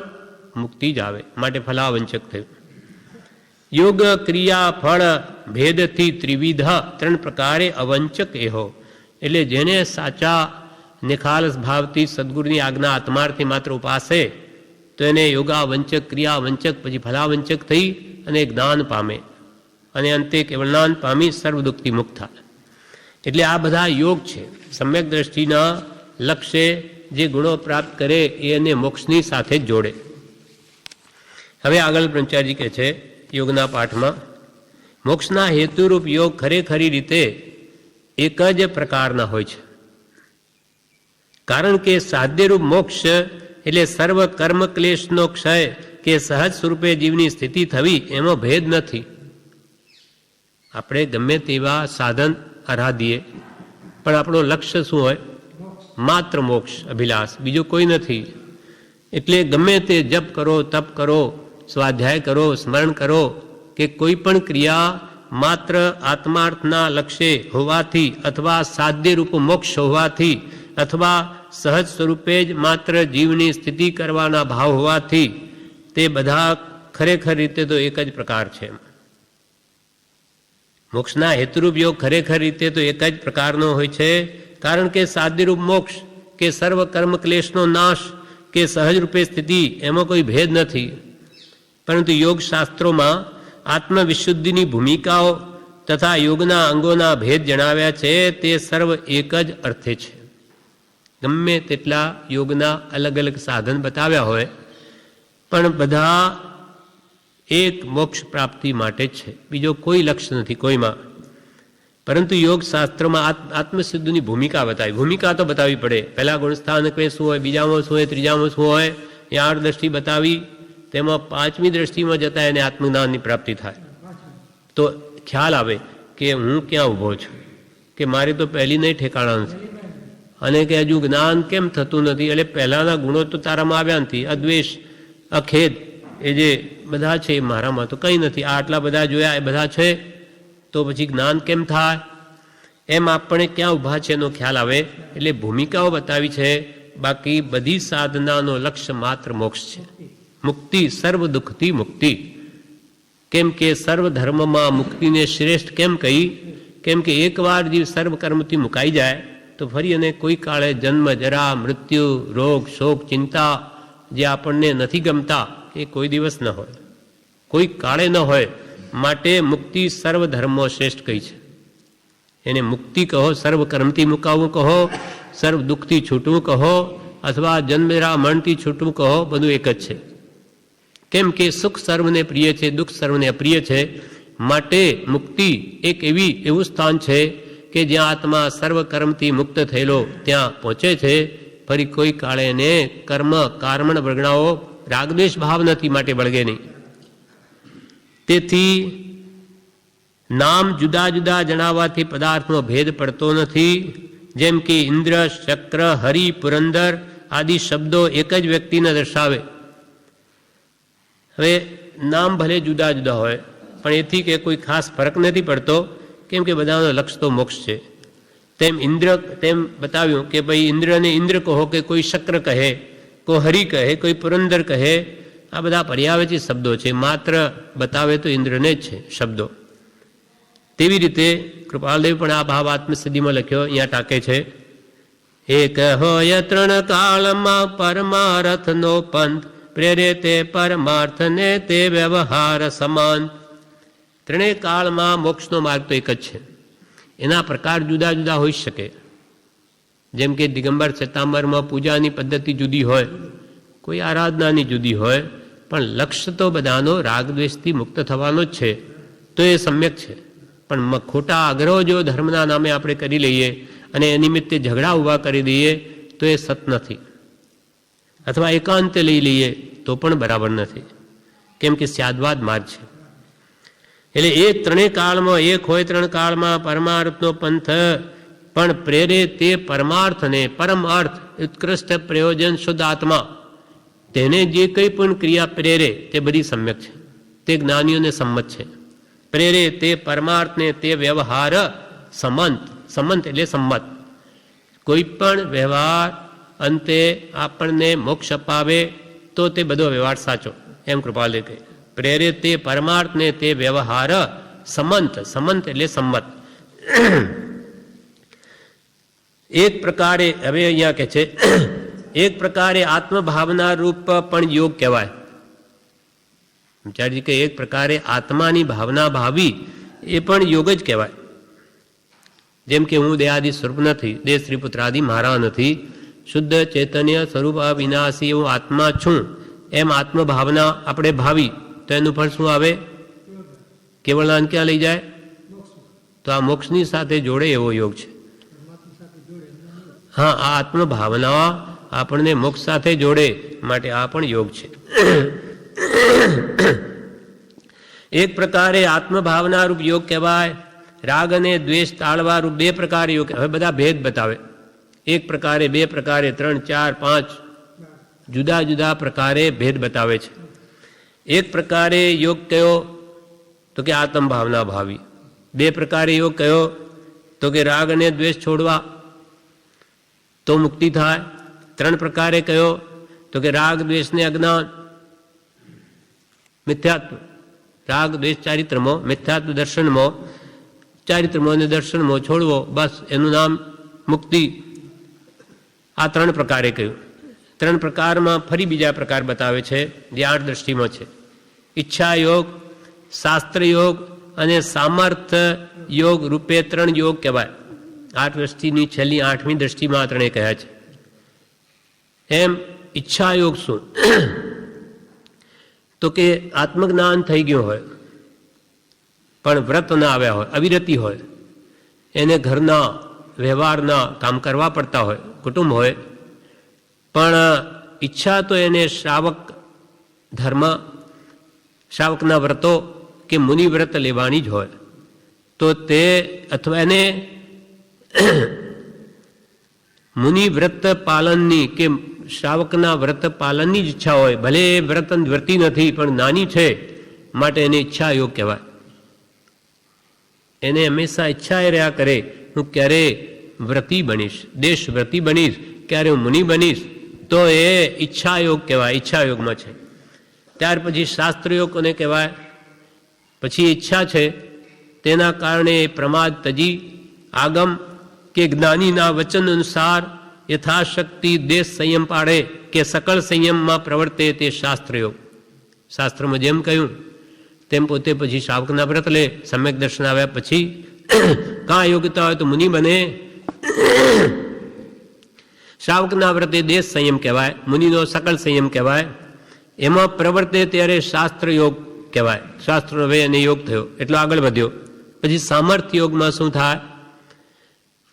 મુક્તિ જ આવે, માટે ફલાવંચક થયું. યોગ ક્રિયા ફળ ભેદથી ત્રિવિધ, ત્રણ પ્રકારે અવંચક એહો. એટલે જેને સાચા નિખાલસ ભાવથી સદગુરુની આજ્ઞા આત્માર્થી માત્ર ઉપાસે તો એને યોગાવંચક, ક્રિયાવંચક, પછી ફલાવંચક થઈ અને જ્ઞાન પામે અને અંતે કેવળનાન પામી સર્વ દુઃખથી મુક્ત થાય. એટલે આ બધા યોગ છે. સમ્યક દ્રષ્ટિના લક્ષ્ય જે ગુણો પ્રાપ્ત કરે એ એને મોક્ષની સાથે જ જોડે. હવે આગળ બ્રહ્મચારી કહે છે યોગના પાઠમાં, મોક્ષના હેતુરૂપ યોગ ખરેખરી રીતે એક જ પ્રકારના હોય છે. કારણ કે સાધ્યરૂપ મોક્ષ એટલે સર્વ કર્મ ક્લેશનો ક્ષય કે સહજ સ્વરૂપે જીવની સ્થિતિ થવી, એમાં ભેદ નથી. આપણે ગમે તેવા સાધન આરાધીએ પણ આપણો લક્ષ્ય શું હોય? માત્ર મોક્ષ અભિલાષ, બીજો કોઈ નથી. એટલે ગમે તે જપ કરો, તપ કરો, સ્વાધ્યાય કરો, સ્મરણ કરો કે કોઈ પણ ક્રિયા માત્ર આત્માર્થના લક્ષ્ય હોવાથી અથવા સાધ્યરૂપ મોક્ષ હોવાથી અથવા સહજ સ્વરૂપે જ માત્ર જીવની સ્થિતિ કરવાના ભાવ હોવાથી તે બધા ખરેખર રીતે તો એક જ પ્રકાર છે. મોક્ષના હેતુરૂપ યોગ ખરેખર રીતે તો એક જ પ્રકારનો હોય છે. કારણ કે સાધ્યરૂપ મોક્ષ કે સર્વ કર્મ ક્લેશનો નાશ કે સહજ રૂપે સ્થિતિ, એમાં કોઈ ભેદ નથી. પરંતુ યોગ શાસ્ત્રોમાં આત્મવિશુદ્ધિની ભૂમિકાઓ તથા યોગના અંગોના ભેદ જણાવ્યા છે. તે સર્વ એક જ અર્થે છે. ગમે તેટલા યોગના અલગ અલગ સાધન બતાવ્યા હોય પણ બધા એક મોક્ષ પ્રાપ્તિ માટે જ છે, બીજો કોઈ લક્ષ્ય નથી કોઈમાં. પરંતુ યોગ શાસ્ત્રમાં આત્મસિદ્ધિની ભૂમિકા બતાવી. ભૂમિકા તો બતાવવી પડે. પહેલા ગુણસ્થાન શું હોય, બીજામાં શું હોય, ત્રીજામાં શું હોય, એ 8 દ્રષ્ટિ બતાવી, તેમાં 5મી દ્રષ્ટિમાં જતાં એને આત્મજ્ઞાનની પ્રાપ્તિ થાય. તો ખ્યાલ આવે કે હું ક્યાં ઊભો છું, કે મારી તો પહેલી નહીં ઠેકાણા નથી, અને કે હજુ જ્ઞાન કેમ થતું નથી. એટલે પહેલાંના ગુણો તો તારામાં આવ્યા નથી, અદ્વેષ, અખેદ, એ જે બધા છે એ મારામાં તો કંઈ નથી. આ આટલા બધા જોયા એ બધા છે, તો પછી જ્ઞાન કેમ થાય? એમ આપણે ક્યાં ઊભા છે એનો ખ્યાલ આવે. એટલે ભૂમિકાઓ બતાવી છે, બાકી બધી સાધનાનો લક્ષ્ય માત્ર મોક્ષ છે, મુક્તિ, સર્વ દુઃખથી મુક્તિ. કેમ કે સર્વ ધર્મમાં મુક્તિને શ્રેષ્ઠ કેમ કહી? કેમ કે એકવાર જીવ સર્વ કર્મથી મુકાઈ જાય તો ફરી અને કોઈ કાળે જન્મ, જરા, મૃત્યુ, રોગ, શોક, ચિંતા જે આપણને નથી ગમતા એ કોઈ દિવસ ન હોય, કોઈ કાળે ન હોય. માટે મુક્તિ સર્વ ધર્મો શ્રેષ્ઠ કહી છે. એને મુક્તિ કહો, સર્વ કર્મથી મુકાવવું કહો, સર્વ દુઃખથી છૂટવું કહો, અથવા જન્મરા મરણથી છૂટવું કહો, બધું એક જ છે. કેમ કે સુખ સર્વને પ્રિય છે, દુઃખ સર્વને અપ્રિય છે. માટે મુક્તિ એક એવું સ્થાન છે કે જ્યાં આત્મા સર્વ કર્મથી મુક્ત થયેલો ત્યાં પહોંચે છે. ફરી કોઈ કાળે એને કર્મ કારમણ વર્ગણાઓ રાગદ્વેષ ભાવ નથી, માટે વળગે નહીં. તેથી નામ જુદા જુદા જણાવવાથી પદાર્થનો ભેદ પડતો નથી. જેમ કે ઇન્દ્ર, ચક્ર, હરિ, પુરંદર આદિ શબ્દો એક જ વ્યક્તિને દર્શાવે. હવે નામ ભલે જુદા જુદા હોય, પણ એથી કે કોઈ ખાસ ફરક નથી પડતો, કેમ કે બધાનો લક્ષ્ય તો મોક્ષ છે. તેમ ઇન્દ્ર, તેમ બતાવ્યું કે ભાઈ ઇન્દ્રને ઇન્દ્ર કહો, કે કોઈ શક્ર કહે, કોઈ હરિ કહે, કોઈ પુરંદર કહે, આ બધા પર્યાયવાચી શબ્દો છે, માત્ર બતાવે તો ઇન્દ્રને જ છે શબ્દો. તેવી રીતે કૃપાલદેવ પણ આ ભાવ આત્મસિદ્ધિમાં લખ્યો, અહીંયા ટાંકે છે. એક હોય 3 કાળમાં પરમાર્થનો પંથ, પ્રેરે તે પરમાર્થને તે વ્યવહાર સમાન. 3 કાળમાં મોક્ષનો માર્ગ તો એક જ છે, એના પ્રકાર જુદા જુદા હોઈ શકે. જેમ કે દિગંબર શ્વેતાંબરમાં પૂજાની પદ્ધતિ જુદી હોય, કોઈ આરાધનાની જુદી હોય, પણ લક્ષ્ય તો બધાનો રાગદ્વેષથી મુક્ત થવાનો જ છે, તો એ સમ્યક છે. પણ ખોટા આગ્રહો જો ધર્મના નામે આપણે કરી લઈએ અને એ નિમિત્તે ઝઘડા ઊભા કરી દઈએ તો એ સત નથી. અથવા એકાંતે લઈ લઈએ તો પણ બરાબર નથી, કેમ કે સ્યાદવાદ માર્ગ છે. એટલે એ 3 કાળમાં એક હોય, 3 કાળમાં પરમાર્થનો પંથ, પણ પ્રેરે તે પરમાર્થને, પરમ અર્થ, ઉત્કૃષ્ટ પ્રયોજન, શુદ્ધ આત્મા, તેને જે કંઈ પણ ક્રિયા પ્રેરે તે બધી સમ્યક છે, તે જ્ઞાનીઓને સંમત છે. પ્રેરે તે પરમાર્થને તે વ્યવહાર સમંત, સમંત એટલે સંમત. કોઈ પણ વ્યવહાર અંતે આપણને મોક્ષ અપાવે તો તે બધો વ્યવહાર સાચો, એમ કૃપાલે કહે. પ્રેરે તે પરમાર્થને તે વ્યવહાર સમંત, સમંત એટલે સંમત. એક પ્રકારે, હવે અહીંયા કહે છે, એક પ્રકારે આત્મભાવના રૂપ પણ યોગ કહેવાય. વિચારજી કે એક પ્રકારે આત્માની ભાવના ભાવી એ પણ યોગ જ કહેવાય. જેમ કે હું દેહાદિ સ્વરૂપ નથી, દેહ સ્ત્રી પુત્રાદિ મારા નથી, શુદ્ધ ચૈતન્ય સ્વરૂપ અવિનાશી એવું આત્મા છું, એમ આત્મભાવના આપણે ભાવી તો એનું ફળ શું આવે? કેવળાન ક્યાં લઈ જાય? તો આ મોક્ષની સાથે જોડે એવો યોગ છે. હા, આ આત્મભાવના આપણને મોક્ષ સાથે જોડે, માટે આ પણ યોગ છે. એક પ્રકારે આત્મભાવના રૂપ યોગ કહેવાય. રાગ અને દ્વેષ ટાળવા રૂપ 2 પ્રકાર યોગ. હવે બધા ભેદ બતાવે. 1 પ્રકારે, 2 પ્રકારે, 3, 4, 5 જુદા જુદા પ્રકારે ભેદ બતાવે છે. 1 પ્રકારે યોગ કયો? તો કે આત્મભાવના ભાવી. 2 પ્રકારે યોગ કયો? તો કે રાગ અને દ્વેષ છોડવા તો મુક્તિ થાય. 3 પ્રકારે કયો? તો કે રાગ દ્વેષને અજ્ઞાન, મિથ્યાત્વ, રાગ દ્વેષ ચારિત્રમો, મિથ્યાત્વ દર્શનમો, ચારિત્રમો અને દર્શનમો છોડવો, બસ એનું નામ મુક્તિ. આ 3 પ્રકારે કહ્યું. 3 પ્રકારમાં ફરી બીજા પ્રકાર બતાવે છે જે 8 દ્રષ્ટિમાં છે. ઈચ્છા યોગ, શાસ્ત્ર યોગ અને સામર્થ્ય યોગ રૂપે 3 યોગ કહેવાય. 8 દ્રષ્ટિની છેલ્લી 8મી દ્રષ્ટિમાં 3 કહ્યા છે. એમ ઈચ્છા યોગ શું? તો કે આત્મજ્ઞાન થઈ ગયું હોય પણ વ્રત ના આવ્યા હોય, અવિરતિ હોય, એને ઘરના વ્યવહારના કામ કરવા પડતા હોય, કુટુંબ હોય, પણ ઈચ્છા તો એને શ્રાવક ધર્મ, શ્રાવકના વ્રતો કે મુનિ વ્રત લેવાની જ હોય, તો તે અથવા એને મુનિ વ્રત પાલનની કે શ્રાવકના વ્રત પાલનની જ ઈચ્છા હોય, ભલે એ વ્રત વ્રતી નથી પણ નાની છે માટે એને ઈચ્છા યોગ કહેવાય. એને હંમેશા ઈચ્છા એ રહ્યા કરે હું ક્યારે વ્રતી બનીશ, દેશ વ્રતી બનીશ, ક્યારે હું મુનિ બનીશ, તો એ ઈચ્છા યોગ કહેવાય, ઈચ્છા યોગમાં છે. ત્યાર પછી શાસ્ત્ર યોગ કોને કહેવાય? પછી ઈચ્છા છે તેના કારણે પ્રમાદ તજી આગમ કે જ્ઞાનીના વચન અનુસાર યથાશક્તિ દેશ સંયમ પાડે કે સકળ સંયમમાં પ્રવર્તે તે શાસ્ત્રયોગ. શાસ્ત્રમાં જેમ કહ્યું તેમ પોતે પછી શ્રાવકના વ્રત લે, સમ્યક દર્શન આવ્યા પછી કાં યોગ્યતા હોય તો મુનિ બને. શ્રાવકના વ્રતે દેશ સંયમ કહેવાય, મુનિનો સકળ સંયમ કહેવાય. એમાં પ્રવર્તે ત્યારે શાસ્ત્ર યોગ કહેવાય. શાસ્ત્રનો વે અને યોગ થયો એટલો આગળ વધ્યો. પછી સામર્થ્ય યોગમાં શું થાય?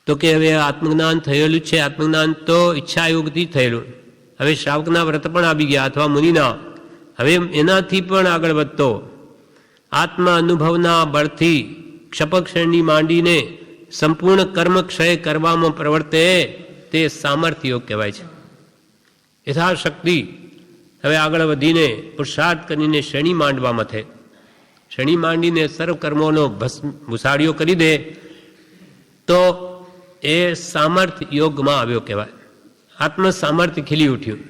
તો કે હવે આત્મજ્ઞાન થયેલું છે, આત્મજ્ઞાન તો ઈચ્છા યોગથી થયેલું. હવે શ્રાવકના વ્રત પણ આવી ગયા અથવા મુનિના, હવે એનાથી પણ આગળ વધતો આત્મા અનુભવના બળથી ક્ષપક્ષણની માંડીને સંપૂર્ણ કર્મ ક્ષય કરવામાં પ્રવર્તે તે સામર્થ્ય યોગ કહેવાય છે. યથાશક્તિ હવે આગળ વધીને પુરુષાર્થ કરીને શ્રેણી માંડવામાં થાય, શ્રેણી માંડીને સર્વ કર્મોનો ભૂસાડીઓ કરી દે તો એ સામર્થ્ય યોગમાં આવ્યો કહેવાય. આત્મ સામર્થ્ય ખીલી ઉઠ્યું.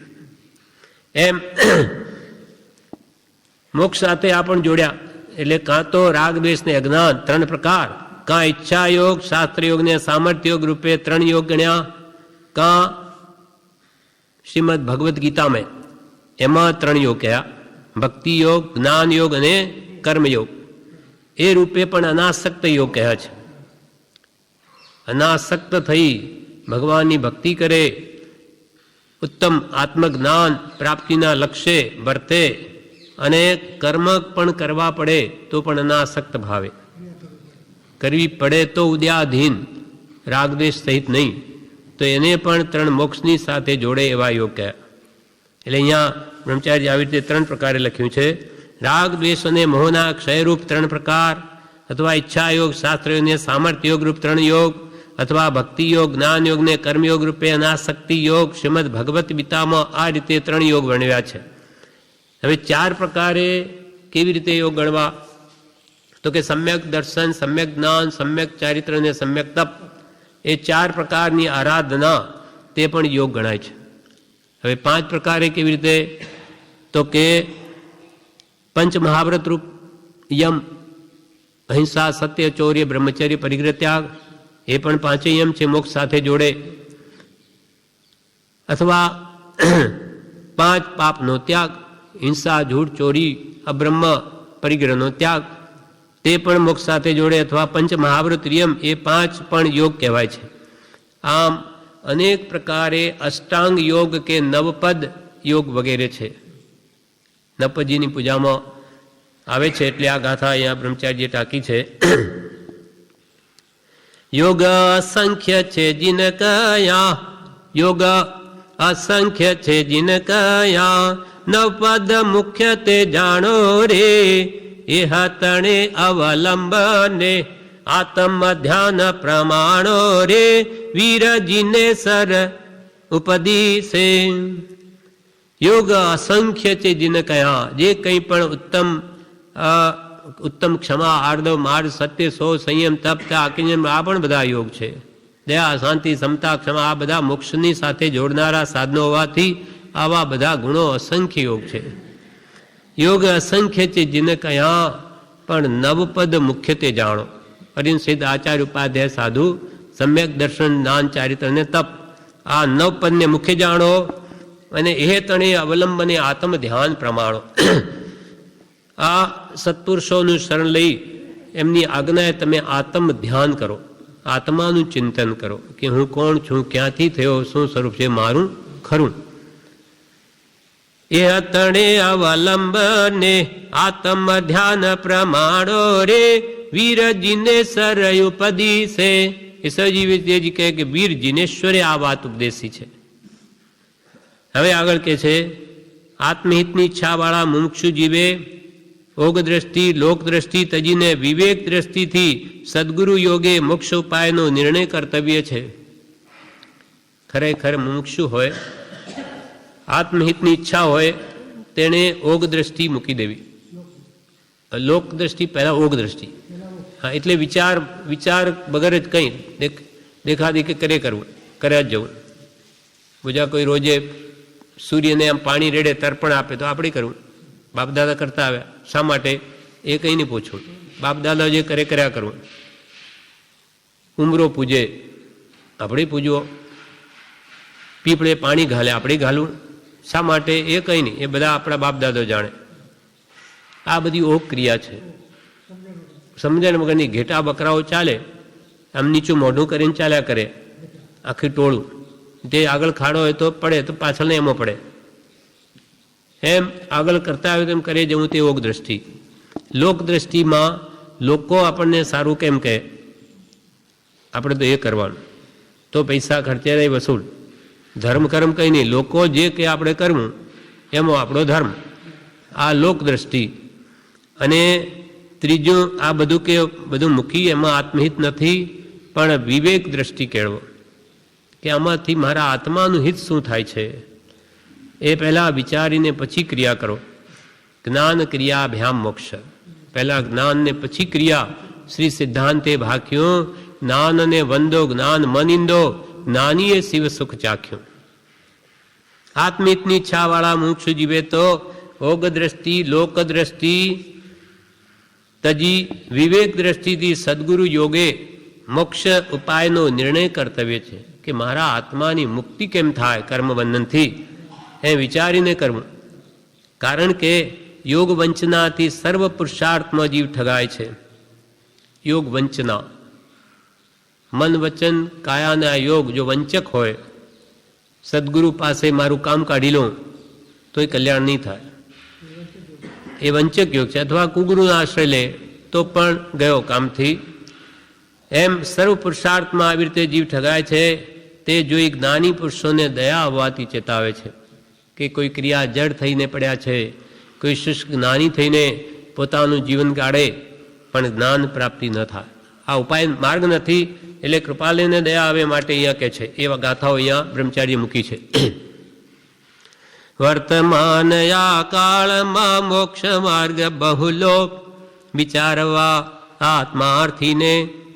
એમ મોક્ષ સાથે આ પણ જોડ્યા. એટલે કાં તો રાગ દ્વેષ ને અજ્ઞાન 3 પ્રકાર, કાં ઈચ્છા યોગ શાસ્ત્ર યોગ ને સામર્થ્ય યોગ રૂપે 3 યોગ ગણ્યા, કાં શ્રીમદ ભગવદ્ ગીતામાં એમાં 3 યોગ કયા, ભક્તિ યોગ, જ્ઞાન યોગ અને કર્મયોગ. એ રૂપે પણ અનાસક્ત યોગ કહ્યા છે. અનાસક્ત થઈ ભગવાનની ભક્તિ કરે, ઉત્તમ આત્મજ્ઞાન પ્રાપ્તિના લક્ષ્ય વર્તે અને કર્મ પણ કરવા પડે તો પણ અનાસક્ત ભાવે કરવી પડે તો ઉદ્યાધીન, રાગદ્વેષ સહિત નહીં, તો એને પણ 3 મોક્ષની સાથે જોડે એવા યોગ કહ્યા. એટલે અહીંયા બ્રહ્મચારી આવી રીતે 3 પ્રકારે લખ્યું છે. રાગ દ્વેષ અને મોહના ક્ષયરૂપ 3 પ્રકાર, અથવા ઈચ્છા યોગ શાસ્ત્ર યોગ ને સામર્થ્ય યોગ રૂપ 3 યોગ, અથવા ભક્તિ યોગ જ્ઞાન યોગ ને કર્મયોગ રૂપે અનાસક્તિ યોગ. શ્રીમદ ભગવત ગીતામાં આ રીતે 3 યોગ વર્ણવ્યા છે. હવે 4 પ્રકારે કેવી રીતે યોગ ગણવા? તો કે સમ્યક દર્શન, સમ્યક જ્ઞાન, સમ્યક ચારિત્ર અને સમ્યક તપ, એ 4 પ્રકારની આરાધના તે પણ યોગ ગણાય છે. હવે 5 પ્રકારે કેવી રીતે? તો કે પંચ મહાવ્રત રૂપ યમ, અહિંસા, સત્ય, ચૌર્ય, બ્રહ્મચર્ય, પરિગ્રહ, ત્યાગ, એ પણ 5 યમ છે, મોક્ષ સાથે જોડે. અથવા 5 પાપનો ત્યાગ, હિંસા, ઝૂઠ, ચોરી, અબ્રહ્મ, પરિગ્રહનો ત્યાગ, તે પણ મોક્ષ સાથે જોડે. અથવા પંચ મહાવ્રત યમ, એ 5 પણ યોગ કહેવાય છે. આમ અનેક પ્રકારે અષ્ટાંગ યોગ કે નવપદ યોગ વગેરે છે. નવપદજીની પૂજામાં આવે છે એટલે આ ગાથા અહીંયા બ્રહ્મચારીએ ટાંકી છે. યોગ અસંખ્ય છે જીન કયા, યોગ અસંખ્ય છે જીન કયા, નવપદ મુખ્ય તે જાણો રે, એ તણે અવલંબને આત્મ ધ્યાન પ્રમાણો રે, વીરજીને સર ઉપદિશે. યોગ અસંખ્ય છે જીન કયા, જે કંઈ પણ ઉત્તમ ક્ષમા, આર્દવ, માર્ગ, સત્ય, સો, સંયમ, તપ, આકિંચન, આ પણ બધા યોગ છે. દયા, શાંતિ, સમતા, ક્ષમા, આ બધા મોક્ષની સાથે જોડનારા સાધનો હોવાથી આવા બધા ગુણો અસંખ્ય યોગ છે. યોગ અસંખ્ય છે જીન કયા, પણ નવપદ મુખ્ય તે જાણો. અરિન સિદ્ધ આચાર્ય ઉપાધ્યાય સાધુ, સમ્યક દર્શન, જ્ઞાન, ચારિત્ર અને તપ, આ નવપદને મુખ્ય જાણો અને એ તણે અવલંબને આત્મ ધ્યાન પ્રમાણો. આ સત્પુરુષોનું શરણ લઈ એમની આજ્ઞાએ તમે આત્મ ધ્યાન કરો, આત્માનું ચિંતન કરો કે હું કોણ છું, ક્યાંથી થયો, શું સ્વરૂપ છે મારું ખરું. એ તણે અવલંબને આત્મ ધ્યાન પ્રમાણો રે, વીરજીને સર ઉપદિશે. ઈશ્વરજી વિદ્યાજી કહે કે વીર જીનેશ્વરે આ વાત ઉપદેશી છે. હવે આગળ કે છે, આત્મહિતની ઈચ્છાવાળા મુમુક્ષુ જીવે ઓગ દ્રષ્ટિ લોક દ્રષ્ટિ તજીને વિવેક દ્રષ્ટિથી સદગુરુ યોગે મોક્ષ ઉપાયનો નિર્ણય કર્તવ્ય છે. ખરેખર મુમુક્ષુ હોય, આત્મહિતની ઈચ્છા હોય, તેણે ઓગ દ્રષ્ટિ મૂકી દેવી. લોક દ્રષ્ટિ પહેલા ઓગ દ્રષ્ટિ. હા, એટલે વિચાર વગર જ કંઈ દેખાદેખી કર્યા જ જવું. બીજા કોઈ રોજે સૂર્યને આમ પાણી રેડે તર્પણ આપે તો આપણે કરવું. બાપદાદા કરતા આવ્યા, શા માટે? એ કંઈ નહીં પૂછવું. બાપદાદા જે કર્યા કરવું. ઉમરો પૂજે, આપણે પૂજવો. પીપળે પાણી ઘાલે, આપણે ઘાલવું. શા માટે? એ કંઈ નહીં, એ બધા આપણા બાપદાદો જાણે. આ બધી ઓગ ક્રિયા છે. સમજણ વગરની ઘેટા બકરાઓ ચાલે, આમ નીચું મોઢું કરીને ચાલ્યા કરે, આખી ટોળું. તે આગળ ખાડો હોય તો પડે, તો પાછળ એમો પડે. એમ આગળ કરતા આવે તેમ કરે જવું, તે ઓગ દ્રષ્ટિ. લોક દ્રષ્ટિમાં લોકો આપણને સારું કેમ કહે, આપણે તો એ કરવાનું, તો પૈસા ખર્ચે નહીં વસૂલ. ધર્મ કર્મ કંઈ નહીં, લોકો જે કે આપણે કરવું એમાં આપણો ધર્મ. આ લોક દ્રષ્ટિ. અને ત્રીજું, આ બધું મૂકી એમાં આત્મહિત નથી, પણ વિવેક દ્રષ્ટિ કેળવો કે આમાંથી મારા આત્માનું હિત શું થાય છે. એ પહેલાં વિચારીને પછી ક્રિયા કરો. જ્ઞાન ક્રિયા ભ્યામ મોક્ષ. પહેલાં જ્ઞાન ને પછી ક્રિયા. શ્રી સિદ્ધાંતે ભાખ્યો, જ્ઞાન ને વંદો જ્ઞાન મનિંદો, જ્ઞાનીએ શિવ સુખ ચાખ્યું. આત્મહિતની ઈચ્છાવાળા મુમુક્ષુ જીવે તો ઓગ દ્રષ્ટિ લોક દ્રષ્ટિ તજી વિવેક દ્રષ્ટિથી સદગુરુ યોગે મોક્ષ ઉપાયનો નિર્ણય કર્તવ્ય છે કે મારા આત્માની મુક્તિ કેમ થાય કર્મબંધનથી, એ વિચારીને કરવું. કારણ કે યોગ વંચનાથી સર્વ પુરુષાર્થમાં જીવ ઠગાય છે. યોગ વંચના, મન વચન કાયાના યોગ જો વંચક હોય, સદગુરુ પાસે મારું કામ કાઢી લઉં તો એ કલ્યાણ નહીં થાય, એ વંચક યોગ છે. અથવા કુગુરુનો આશ્રય લે તો પણ ગયો કામથી. એમ સર્વ પુરુષાર્થમાં આવી રીતે જીવ ઠગાય છે. તે જોઈ જ્ઞાની પુરુષોને દયા આવવાથી ચેતાવે છે કે કોઈ ક્રિયા જડ થઈને પડ્યા છે, કોઈ શુષ્ક જ્ઞાની થઈને પોતાનું જીવન કાઢે પણ જ્ઞાન પ્રાપ્તિ ન થાય. આ ઉપાય માર્ગ નથી. એટલે કૃપાલયને દયા આવે માટે અહીંયા કહે છે. એવા ગાથાઓ અહીંયા બ્રહ્મચારી મૂકી છે. વર્તમાન યા કાળમાં મોક્ષ માર્ગ બહુલો, વિચારવા આત્માર્થીને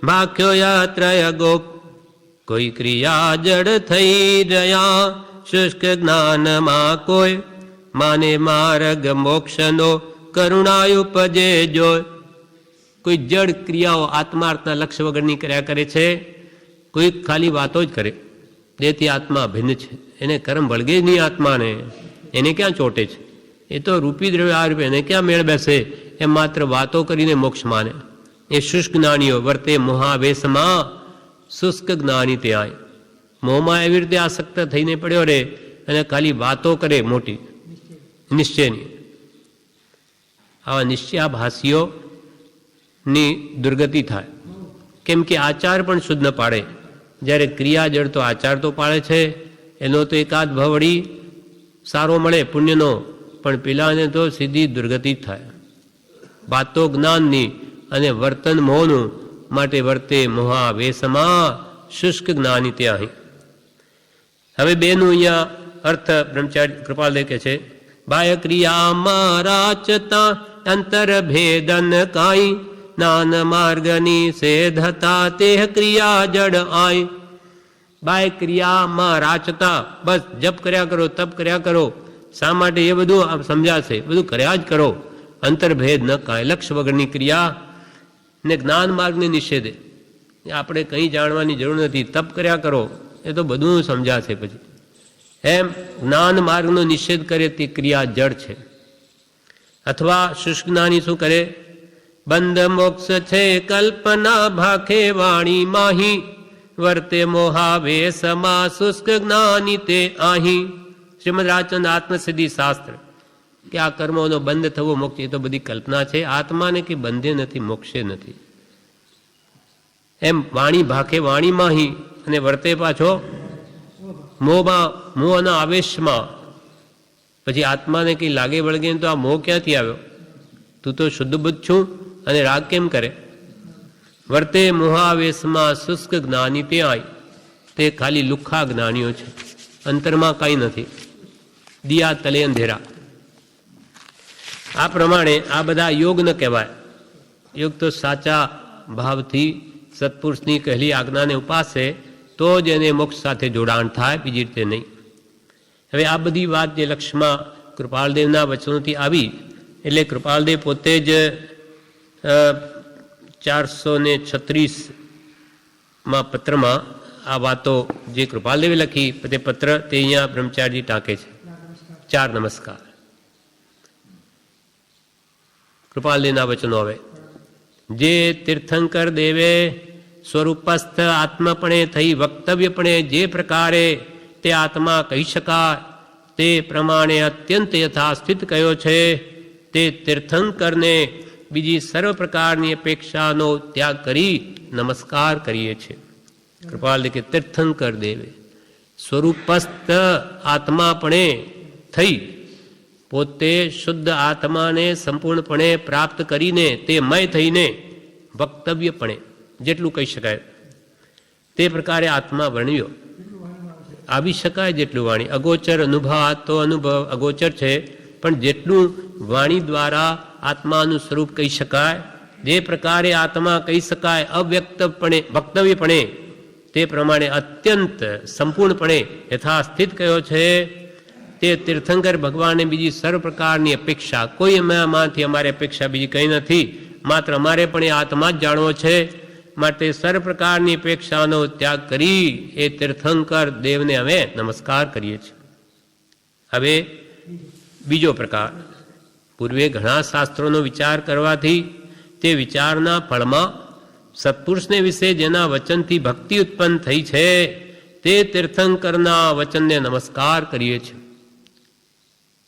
ભાખ્યો યાત્રય ગોપ. કોઈ ક્રિયા જડ થઈ રહ્યા શુષ્ક જ્ઞાનમાં કોઈ, માને માર્ગ મોક્ષનો કરુણાયુપજે જોય. કોઈ જડ ક્રિયાઓ આત્માર્થના લક્ષ્ય વગરની કર્યા કરે છે, કોઈ ખાલી વાતો જ કરે. તેથી આત્મા ભિન્ન છે, એને કર્મ વળગે જ નહીં આત્માને, એને ક્યાં ચોટે છે? એ તો રૂપી દ્રવ્ય આ રૂપે એને ક્યાં મેળ બેસે? એ માત્ર વાતો કરીને મોક્ષ માને. એ શુષ્ક જ્ઞાનીઓ વર્તે મોહાવેશમાં, શુષ્ક જ્ઞાની ત્યાં મોહમાં એવી રીતે આસક્ત થઈને પડ્યો રે અને ખાલી વાતો કરે મોટી નિશ્ચયની. આવા નિશ્ચયાભાસીઓની દુર્ગતિ થાય. કેમ કે આચાર પણ શુદ્ધ ન પાડે. જ્યારે ક્રિયા જડ તો આચાર તો પાડે છે, એનો તો એકાદ ભવડી સારો મળે પુણ્યનો, પણ પેલાને તો સીધી દુર્ગતિ થાય. વાતો જ્ઞાનની અને વર્તન મોહનું, માટે વર્તે મોહાવેશમાં શુષ્ક જ્ઞાની ત્યાં. હવે બેનું અહીંયા અર્થ બ્રહ્મચારી કૃપાલય કે છે, બાહ્ય ક્રિયામાં રાચતા અંતર ભેદન કાંઈ, જ્ઞાન માર્ગની સેધતા તે ક્રિયા જડ આય. બાહ્ય ક્રિયામાં રાચતા, બસ જપ કર્યા કરો, તપ કર્યા કરો. શા માટે? એ બધું સમજાશે, બધું કર્યા જ કરો. અંતરભેદ ન કાંઈ, લક્ષ્ય વગરની ક્રિયા ને જ્ઞાન માર્ગને નિષેધે. આપણે કંઈ જાણવાની જરૂર નથી, તપ કર્યા કરો, એ તો બધું સમજાશે પછી. એમ જ્ઞાન માર્ગનો નિષેધ કરે તે ક્રિયા જડ છે. અથવા શુષ્ક જ્ઞાની શું કરે? બંધ મોક્ષ છે કલ્પના ભાખે વાણી માહી, વર્તે મોહાવેશમાં શુષ્ક જ્ઞાની તે આહી. શ્રીમદ રાજચંદ્ર આત્મસિદ્ધિ શાસ્ત્ર કે આ કર્મોનો બંધ થવો મોક્ષ, એ તો બધી કલ્પના છે. આત્માને કે બંધે નથી, મોક્ષે નથી. એમ વાણી ભાખે વાણી માહી, અને વર્તે પાછો મોહમાં, મોહના આવેશમાં, પછી આત્માને કંઈ લાગે વળગે તો આ મોહ ક્યાંથી આવ્યો? તું તો શુદ્ધ બુદ્ધ છું અને રાગ કેમ કરે? વર્તે મોહાવેશમાં શુષ્ક જ્ઞાની તે આય, તે ખાલી લુખ્ખા જ્ઞાનીઓ છે, અંતરમાં કાંઈ નથી, દિયા તલે અંધેરા. આ પ્રમાણે આ બધા યોગ ન કહેવાય. યોગ તો સાચા ભાવથી સત્પુરુષની કહેલી આજ્ઞાને ઉપાસે તો જ એને મોક્ષ સાથે જોડાણ થાય, બીજી રીતે નહીં. હવે આ બધી વાત જે લક્ષ્યમાં કૃપાલદેવના વચનોથી આવી, એટલે કૃપાલદેવ પોતે જ 436માં પત્રમાં આ વાતો જે કૃપાલદેવે લખી તે પત્ર તે અહીંયા બ્રહ્મચારીજી ટાંકે છે. 4 નમસ્કાર. કૃપાલદેવના વચનો હવે. જે તીર્થંકર દેવે સ્વરૂપસ્થ આત્મપણે થઈ વક્તવ્યપણે જે પ્રકારે તે આત્મા કહી શકાય તે પ્રમાણે અત્યંત યથાસ્થિત કહ્યો છે, તે તીર્થંકરને બીજી સર્વ પ્રકારની અપેક્ષાનો ત્યાગ કરી નમસ્કાર કરીએ છીએ. કૃપાલ કે તીર્થંકર દેવે સ્વરૂપસ્થ આત્માપણે થઈ પોતે શુદ્ધ આત્માને સંપૂર્ણપણે પ્રાપ્ત કરીને તે મય થઈને વક્તવ્યપણે જેટલું કહી શકાય તે પ્રકારે આત્મા વર્ણ્યો. આવી શકાય જેટલું વાણી. અગોચર અનુભવ તો અનુભવ અગોચર છે, પણ જેટલું વાણી દ્વારા આત્માનું સ્વરૂપ કહી શકાય, જે પ્રકારે આત્મા કહી શકાય અવ્યક્તપણે વક્તવ્યપણે તે પ્રમાણે અત્યંત સંપૂર્ણપણે યથાસ્થિત કયો છે. તે તીર્થંકર ભગવાને બીજી સર્વ પ્રકારની અપેક્ષા, કોઈ એમાંથી અમારી અપેક્ષા બીજી કંઈ નથી, માત્ર અમારે પણ એ આત્મા જ જાણવો છે, માટે સર્વ પ્રકારની અપેક્ષાનો ત્યાગ કરી એ તીર્થંકર દેવને અમે નમસ્કાર કરીએ છીએ. હવે બીજો પ્રકાર. પૂર્વે ઘણા શાસ્ત્રોનો વિચાર કરવાથી તે વિચારના ફળમાં સત્પુરુષને વિશે જેના વચનથી ભક્તિ ઉત્પન્ન થઈ છે તે તીર્થંકરના વચનને નમસ્કાર કરીએ છીએ.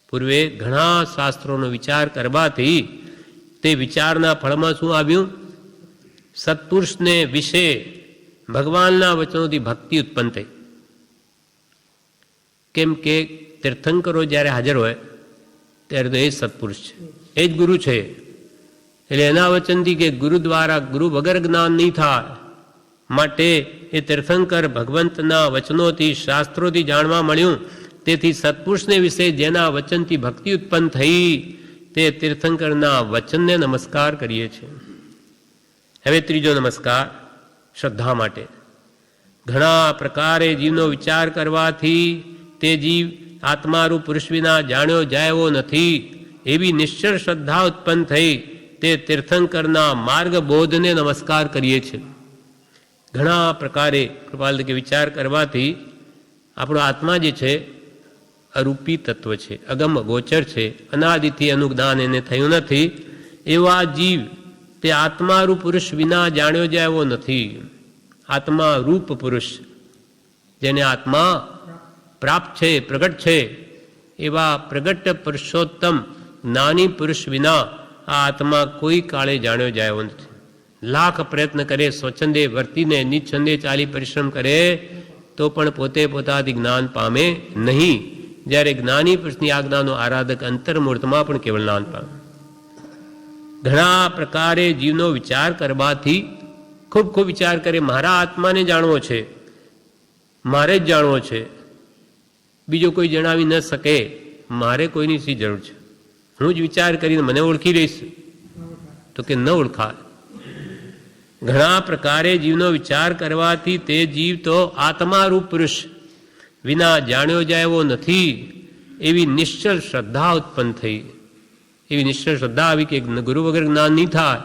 પૂર્વે ઘણા શાસ્ત્રોનો વિચાર કરવાથી તે વિચારના ફળમાં શું આવ્યું? સત્પુરુષને વિશે ભગવાનના વચનોથી ભક્તિ ઉત્પન્ન થઈ. કેમ કે તીર્થંકરો જ્યારે હાજર હોય ત્યારે તો એ સત્પુરુષ છે, એ જ ગુરુ છે. એટલે એના વચનથી કે ગુરુ દ્વારા ગુરુ વગર જ્ઞાન નહીં થાય, માટે એ તીર્થંકર ભગવંતના વચનોથી શાસ્ત્રોથી જાણવા મળ્યું. તેથી સત્પુરુષને વિશે જેના વચનથી ભક્તિ ઉત્પન્ન થઈ તે તીર્થંકરના વચનને નમસ્કાર કરીએ છીએ. હવે ત્રીજો નમસ્કાર શ્રદ્ધા માટે. ઘણા પ્રકારે જીવનો વિચાર કરવાથી તે જીવ આત્મારૂપ પુરુષ વિના જાણ્યો જાય એવો નથી એવી નિશ્ચળ શ્રદ્ધા ઉત્પન્ન થઈ તે તીર્થંકરના માર્ગ બોધને નમસ્કાર કરીએ છીએ. ઘણા પ્રકારે કૃપાલ કે વિચાર કરવાથી આપણો આત્મા જે છે અરૂપી તત્વ છે, અગમ ગોચર છે, અનાદિથી એનું જ્ઞાન એને થયું નથી. એવા જીવ તે આત્મારૂપ પુરુષ વિના જાણ્યો જાય એવો નથી. આત્મા રૂપ પુરુષ જેને આત્મા પ્રાપ્ત છે, પ્રગટ છે, એવા પ્રગટ પુરુષોત્તમ જ્ઞાની પુરુષ વિના આ આત્મા કોઈ કાળે જાણ્યો જાય એવો નથી. લાખ પ્રયત્ન કરે, સ્વચ્છંદે વર્તીને નિચ્છંદે ચાલી પરિશ્રમ કરે તો પણ પોતે પોતાથી જ્ઞાન પામે નહીં. જ્યારે જ્ઞાની પુરુષની આજ્ઞાનો આરાધક અંતર્મૂર્તમાં પણ કેવળ જ્ઞાન પામે. ઘણા પ્રકારે જીવનો વિચાર કરવાથી ખૂબ ખૂબ વિચાર કરે, મારા આત્માને જાણવો છે, મારે જ જાણવો છે, બીજો કોઈ જણાવી ન શકે, મારે કોઈની શી જરૂર છે, હું જ વિચાર કરીને મને ઓળખી લઈશ, તો કે ન ઓળખાય. ઘણા પ્રકારે જીવનો વિચાર કરવાથી તે જીવ તો આત્મારૂપ પુરુષ વિના જાણ્યો જાય એવો નથી એવી નિશ્ચળ શ્રદ્ધા ઉત્પન્ન થઈ. એવી નિશ્ચળ શ્રદ્ધા આવી કે ગુરુ વગર જ્ઞાન નહીં થાય.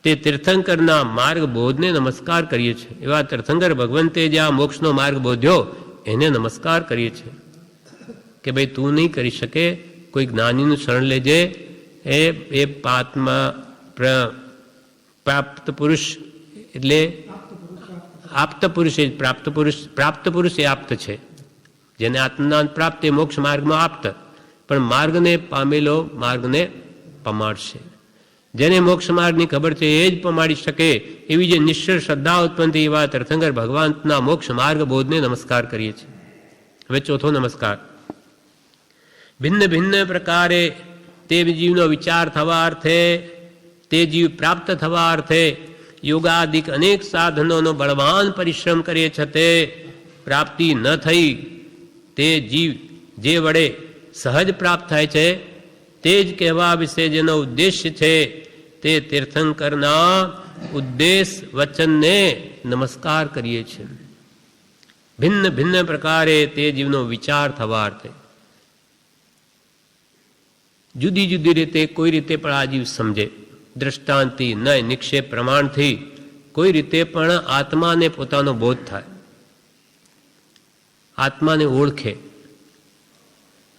તે તીર્થંકરના માર્ગ બોધને નમસ્કાર કરીએ છીએ. એવા તીર્થંકર ભગવંતે જે આ મોક્ષનો માર્ગ બોધ્યો એને નમસ્કાર કરીએ છીએ કે ભાઈ તું નહીં કરી શકે, કોઈ જ્ઞાનીનું શરણ લેજે. એ પાત્મા પ્રાપ્ત પુરુષ એટલે આપ્ત પુરુષ, એ પ્રાપ્ત પુરુષ એ આપ્ત છે. જેને આત્મજ્ઞાન પ્રાપ્ત એ મોક્ષ માર્ગમાં આપ્ત, પણ માર્ગને પામેલો માર્ગને પમાડશે. જેને મોક્ષ માર્ગની ખબર છે એ જ પમાડી શકે એવી જે નિશ્ચળ શ્રદ્ધા ઉત્પન્ન થઈ એવા તીર્થંકર ભગવાનના મોક્ષ માર્ગ બોધને નમસ્કાર કરીએ છીએ. હવે ચોથો નમસ્કાર. ભિન્ન ભિન્ન પ્રકારે તે જીવનો વિચાર થવા અર્થે, તે જીવ પ્રાપ્ત થવા અર્થે યોગાદિક અનેક સાધનોનો બળવાન પરિશ્રમ કરે છતે પ્રાપ્તિ ન થઈ, તે જીવ જે વડે સહજ પ્રાપ્ત થાય છે તે જ કહેવા વિશે જેનો ઉદ્દેશ્ય છે તે તીર્થંકરના ઉદ્દેશ વચનને નમસ્કાર કરીએ છીએ. ભિન્ન ભિન્ન પ્રકારે તે જીવનો વિચાર થવા અર્થે જુદી જુદી રીતે કોઈ રીતે પણ આ જીવ સમજે, દ્રષ્ટાંતિ નય નિક્ષેપ પ્રમાણથી કોઈ રીતે પણ આત્માને પોતાનો બોધ થાય, આત્માને ઓળખે.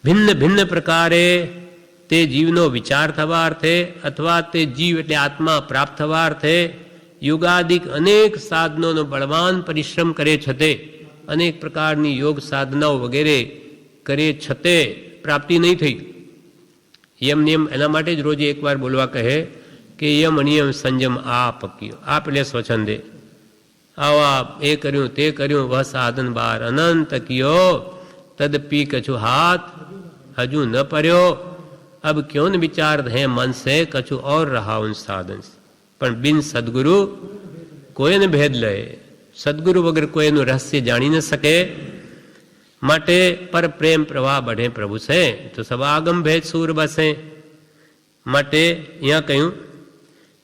ભિન્ન ભિન્ન પ્રકારે તે જીવનો વિચાર થવા અર્થે અથવા તે જીવ એટલે આત્મા પ્રાપ્ત થવા અર્થે યોગાદિક અનેક સાધનોનો બળવાન પરિશ્રમ કરે છતે, અનેક પ્રકારની યોગ સાધનાઓ વગેરે કરે છતે પ્રાપ્તિ નહીં થઈ. યમ નિયમ એના માટે જ રોજ એકવાર બોલવા કહે કે યમ નિયમ સંયમ આ પક્યો, આ પેલે સ્વચ્છંદે આવા એ કર્યું તે કર્યું વહ સાધન બાર અનંત કિયો તદપી કછુ હાથ હજુ ન पर्यो, अब क्यों न विचार है मन से कछु और रहा उन साधन. પણ બિન સદગુરુ કોઈને ભેદ લે, સદગુરુ વગર કોઈનું રહસ્ય જાણી ન શકે. માટે પર પ્રેમ પ્રવાહ બઢે પ્રભુ છે તો સવાગમ ભેદ સૂર બસે. માટે અહીંયા કહ્યું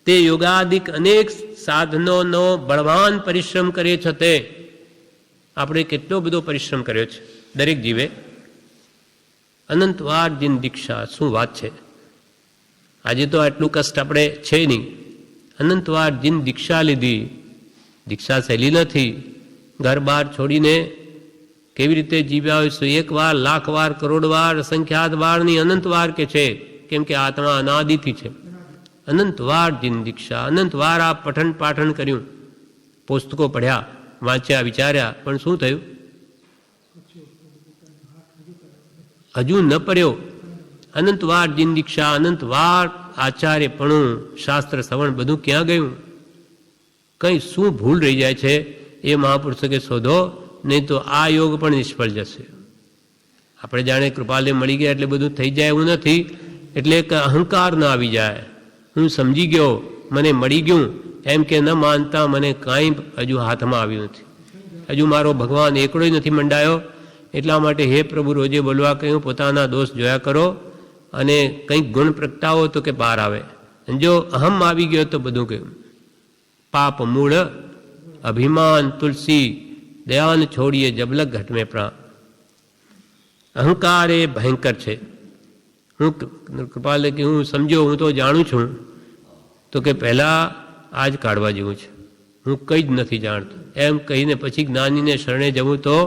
તે યોગાદિક અનેક સાધનોનો બળવાન પરિશ્રમ કરે છતે, આપણે કેટલો બધો પરિશ્રમ કર્યો છે દરેક જીવે. અનંતવાર દિન દીક્ષા, શું વાત છે! આજે તો આટલું કષ્ટ આપણે છે નહીં. અનંતવાર દિન દીક્ષા લીધી, દીક્ષા સહેલી નથી. ઘર બહાર છોડીને કેવી રીતે જીવ્યા હોય છે, એક વાર, લાખ વાર, કરોડ વાર, અસંખ્યાત વારની અનંત વાર કે છે, કેમ કે આત્મા અનાદિથી છે. અનંતવાર દિન દીક્ષા, અનંતવાર આ પઠન પાઠન કર્યું, પુસ્તકો પઢ્યા, વાંચ્યા, વિચાર્યા, પણ શું થયું? હજુ ન પડ્યો. અનંતવાર દિન દીક્ષા, અનંતવાર આચાર્યપણું, શાસ્ત્ર શ્રવણ બધું ક્યાં ગયું? કંઈ શું ભૂલ રહી જાય છે એ મહાપુરુષો કે શોધો, નહીં તો આ યોગ પણ નિષ્ફળ જશે. આપણે જાણે કૃપાલે મળી ગયા એટલે બધું થઈ જાય એવું નથી. એટલે કે અહંકાર ન આવી જાય, હું સમજી ગયો, મને મળી ગયું એમ કે ન માનતા મને કાંઈ હજુ હાથમાં આવ્યું નથી, હજુ મારો ભગવાન એકડો નથી મંડાયો. એટલા માટે હે પ્રભુ રોજે બોલવા કહ્યું પોતાના દોષ જોયા કરો અને કંઈક ગુણ પ્રગટાવો તો કે બહાર આવે. જો અહમ આવી ગયો તો બધું કહ્યું. પાપ મૂળ અભિમાન તુલસી દયાન છોડીએ જબલક ઘટ મેં પ્રાણ. અહંકાર એ ભયંકર છે. હું કૃપાલે કે હું સમજો, હું તો જાણું છું, તો કે પહેલાં આ જ કાઢવા જેવું છે, હું કંઈ જ નથી જાણતો એમ કહીને પછી જ્ઞાનીને શરણે જવું તો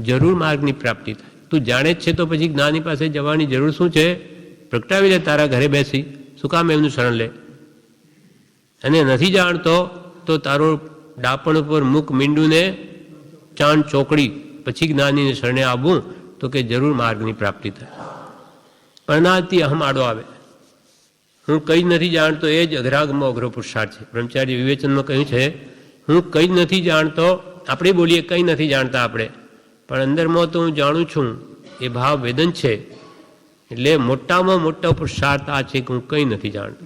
જરૂર માર્ગની પ્રાપ્તિ થાય. તું જાણે જ છે તો પછી જ્ઞાની પાસે જવાની જરૂર શું છે? પ્રગટાવી લે તારા ઘરે બેસી, શું કામ એમનું શરણ લે? અને નથી જાણતો તો તારો ડાપણ ઉપર મુખ મીંડુને ચાંદ ચોકડી પછી જ્ઞાનીને શરણે આવવું તો કે જરૂર માર્ગની પ્રાપ્તિ થાય. પરણાતી અહમ આડો આવે. હું કંઈ નથી જાણતો એ જ અઘરાગમાં અઘરો પુરુષાર્થ છે. બ્રહ્મચારી વિવેચનમાં કહ્યું છે હું કંઈ જ નથી જાણતો. આપણે બોલીએ કંઈ નથી જાણતા આપણે, પણ અંદરમાં તો હું જાણું છું એ ભાવ વેદન છે. એટલે મોટામાં મોટો પુરુષાર્થ આ છે કે હું કંઈ નથી જાણતો.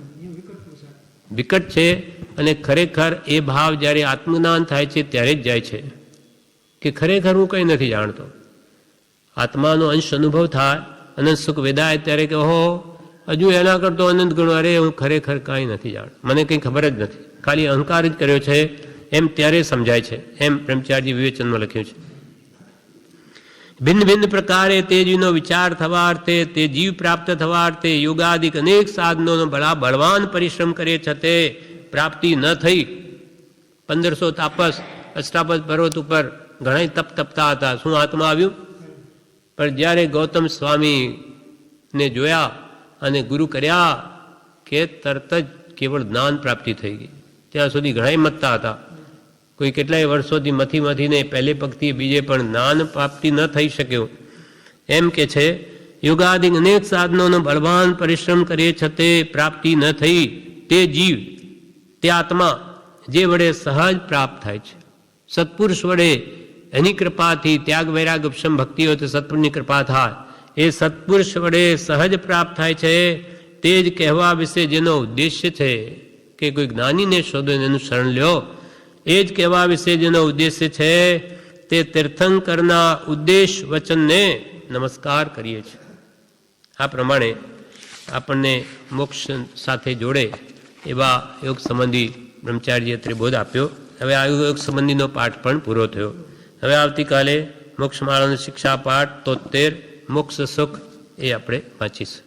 વિકટ છે અને ખરેખર એ ભાવ જ્યારે આત્મજ્ઞાન થાય છે ત્યારે જ જાય છે કે ખરેખર હું કંઈ નથી જાણતો. આત્માનો અંશ અનુભવ થાય, અનંત સુખ વેદાય ત્યારે કે હો હજુ એના કરતો અનંત ગણો, અરે હું ખરેખર કાંઈ નથી જાણતો, મને કંઈ ખબર જ નથી, ખાલી અહંકાર જ કર્યો છે એમ ત્યારે સમજાય છે. એમ બ્રહ્મચારી વિવેચનમાં લખ્યું છે. ભિન્ન ભિન્ન પ્રકારે તે જીવનો વિચાર થવા અર્થે, તે જીવ પ્રાપ્ત થવા અર્થે યોગાદિક અનેક સાધનોનો બળવાન પરિશ્રમ કરે છતે પ્રાપ્તિ ન થઈ. 1500 તાપસ અષ્ટાપદ પર્વત ઉપર ઘણા તપ તપતા હતા, શું હાથમાં આવ્યું? પણ જ્યારે ગૌતમ સ્વામીને જોયા અને ગુરુ કર્યા કે તરત જ કેવળ જ્ઞાન પ્રાપ્તિ થઈ ગઈ. ત્યાં સુધી ઘણા મથતા હતા, કોઈ કેટલાય વર્ષોથી મથીને પહેલે પગથી બીજે પણ જ્ઞાન પ્રાપ્તિ ન થઈ શક્યો. એમ કે છે યોગાદિક અનેક સાધનોનો બળવાન પરિશ્રમ કરે છતે પ્રાપ્તિ ન થઈ. તે જીવ, તે આત્મા જે વડે સહજ પ્રાપ્ત થાય છે, સત્પુરુષ વડે એની કૃપાથી ત્યાગ વૈરાગ ઉપશમ ભક્તિ હોય તો સત્પુરુષની કૃપા થાય, એ સત્પુરુષ વડે સહજ પ્રાપ્ત થાય છે. તે જ કહેવા વિશે જેનો ઉદ્દેશ્ય છે કે કોઈ જ્ઞાનીને શોધો એનું શરણ લ્યો, એ જ કહેવા વિશે જેનો ઉદ્દેશ્ય છે તે તીર્થંકરના ઉદ્દેશ વચનને નમસ્કાર કરીએ છીએ. આ પ્રમાણે આપણને મોક્ષ સાથે જોડે એવા યોગ સંબંધી બ્રહ્મચારીએ ત્રિબોધ આપ્યો. હવે આ યોગ સંબંધીનો પાઠ પણ પૂરો થયો. હવે આવતીકાલે મોક્ષમાળાનો શિક્ષા પાઠ 73 મોક્ષ સુખ એ આપણે વાંચીશું.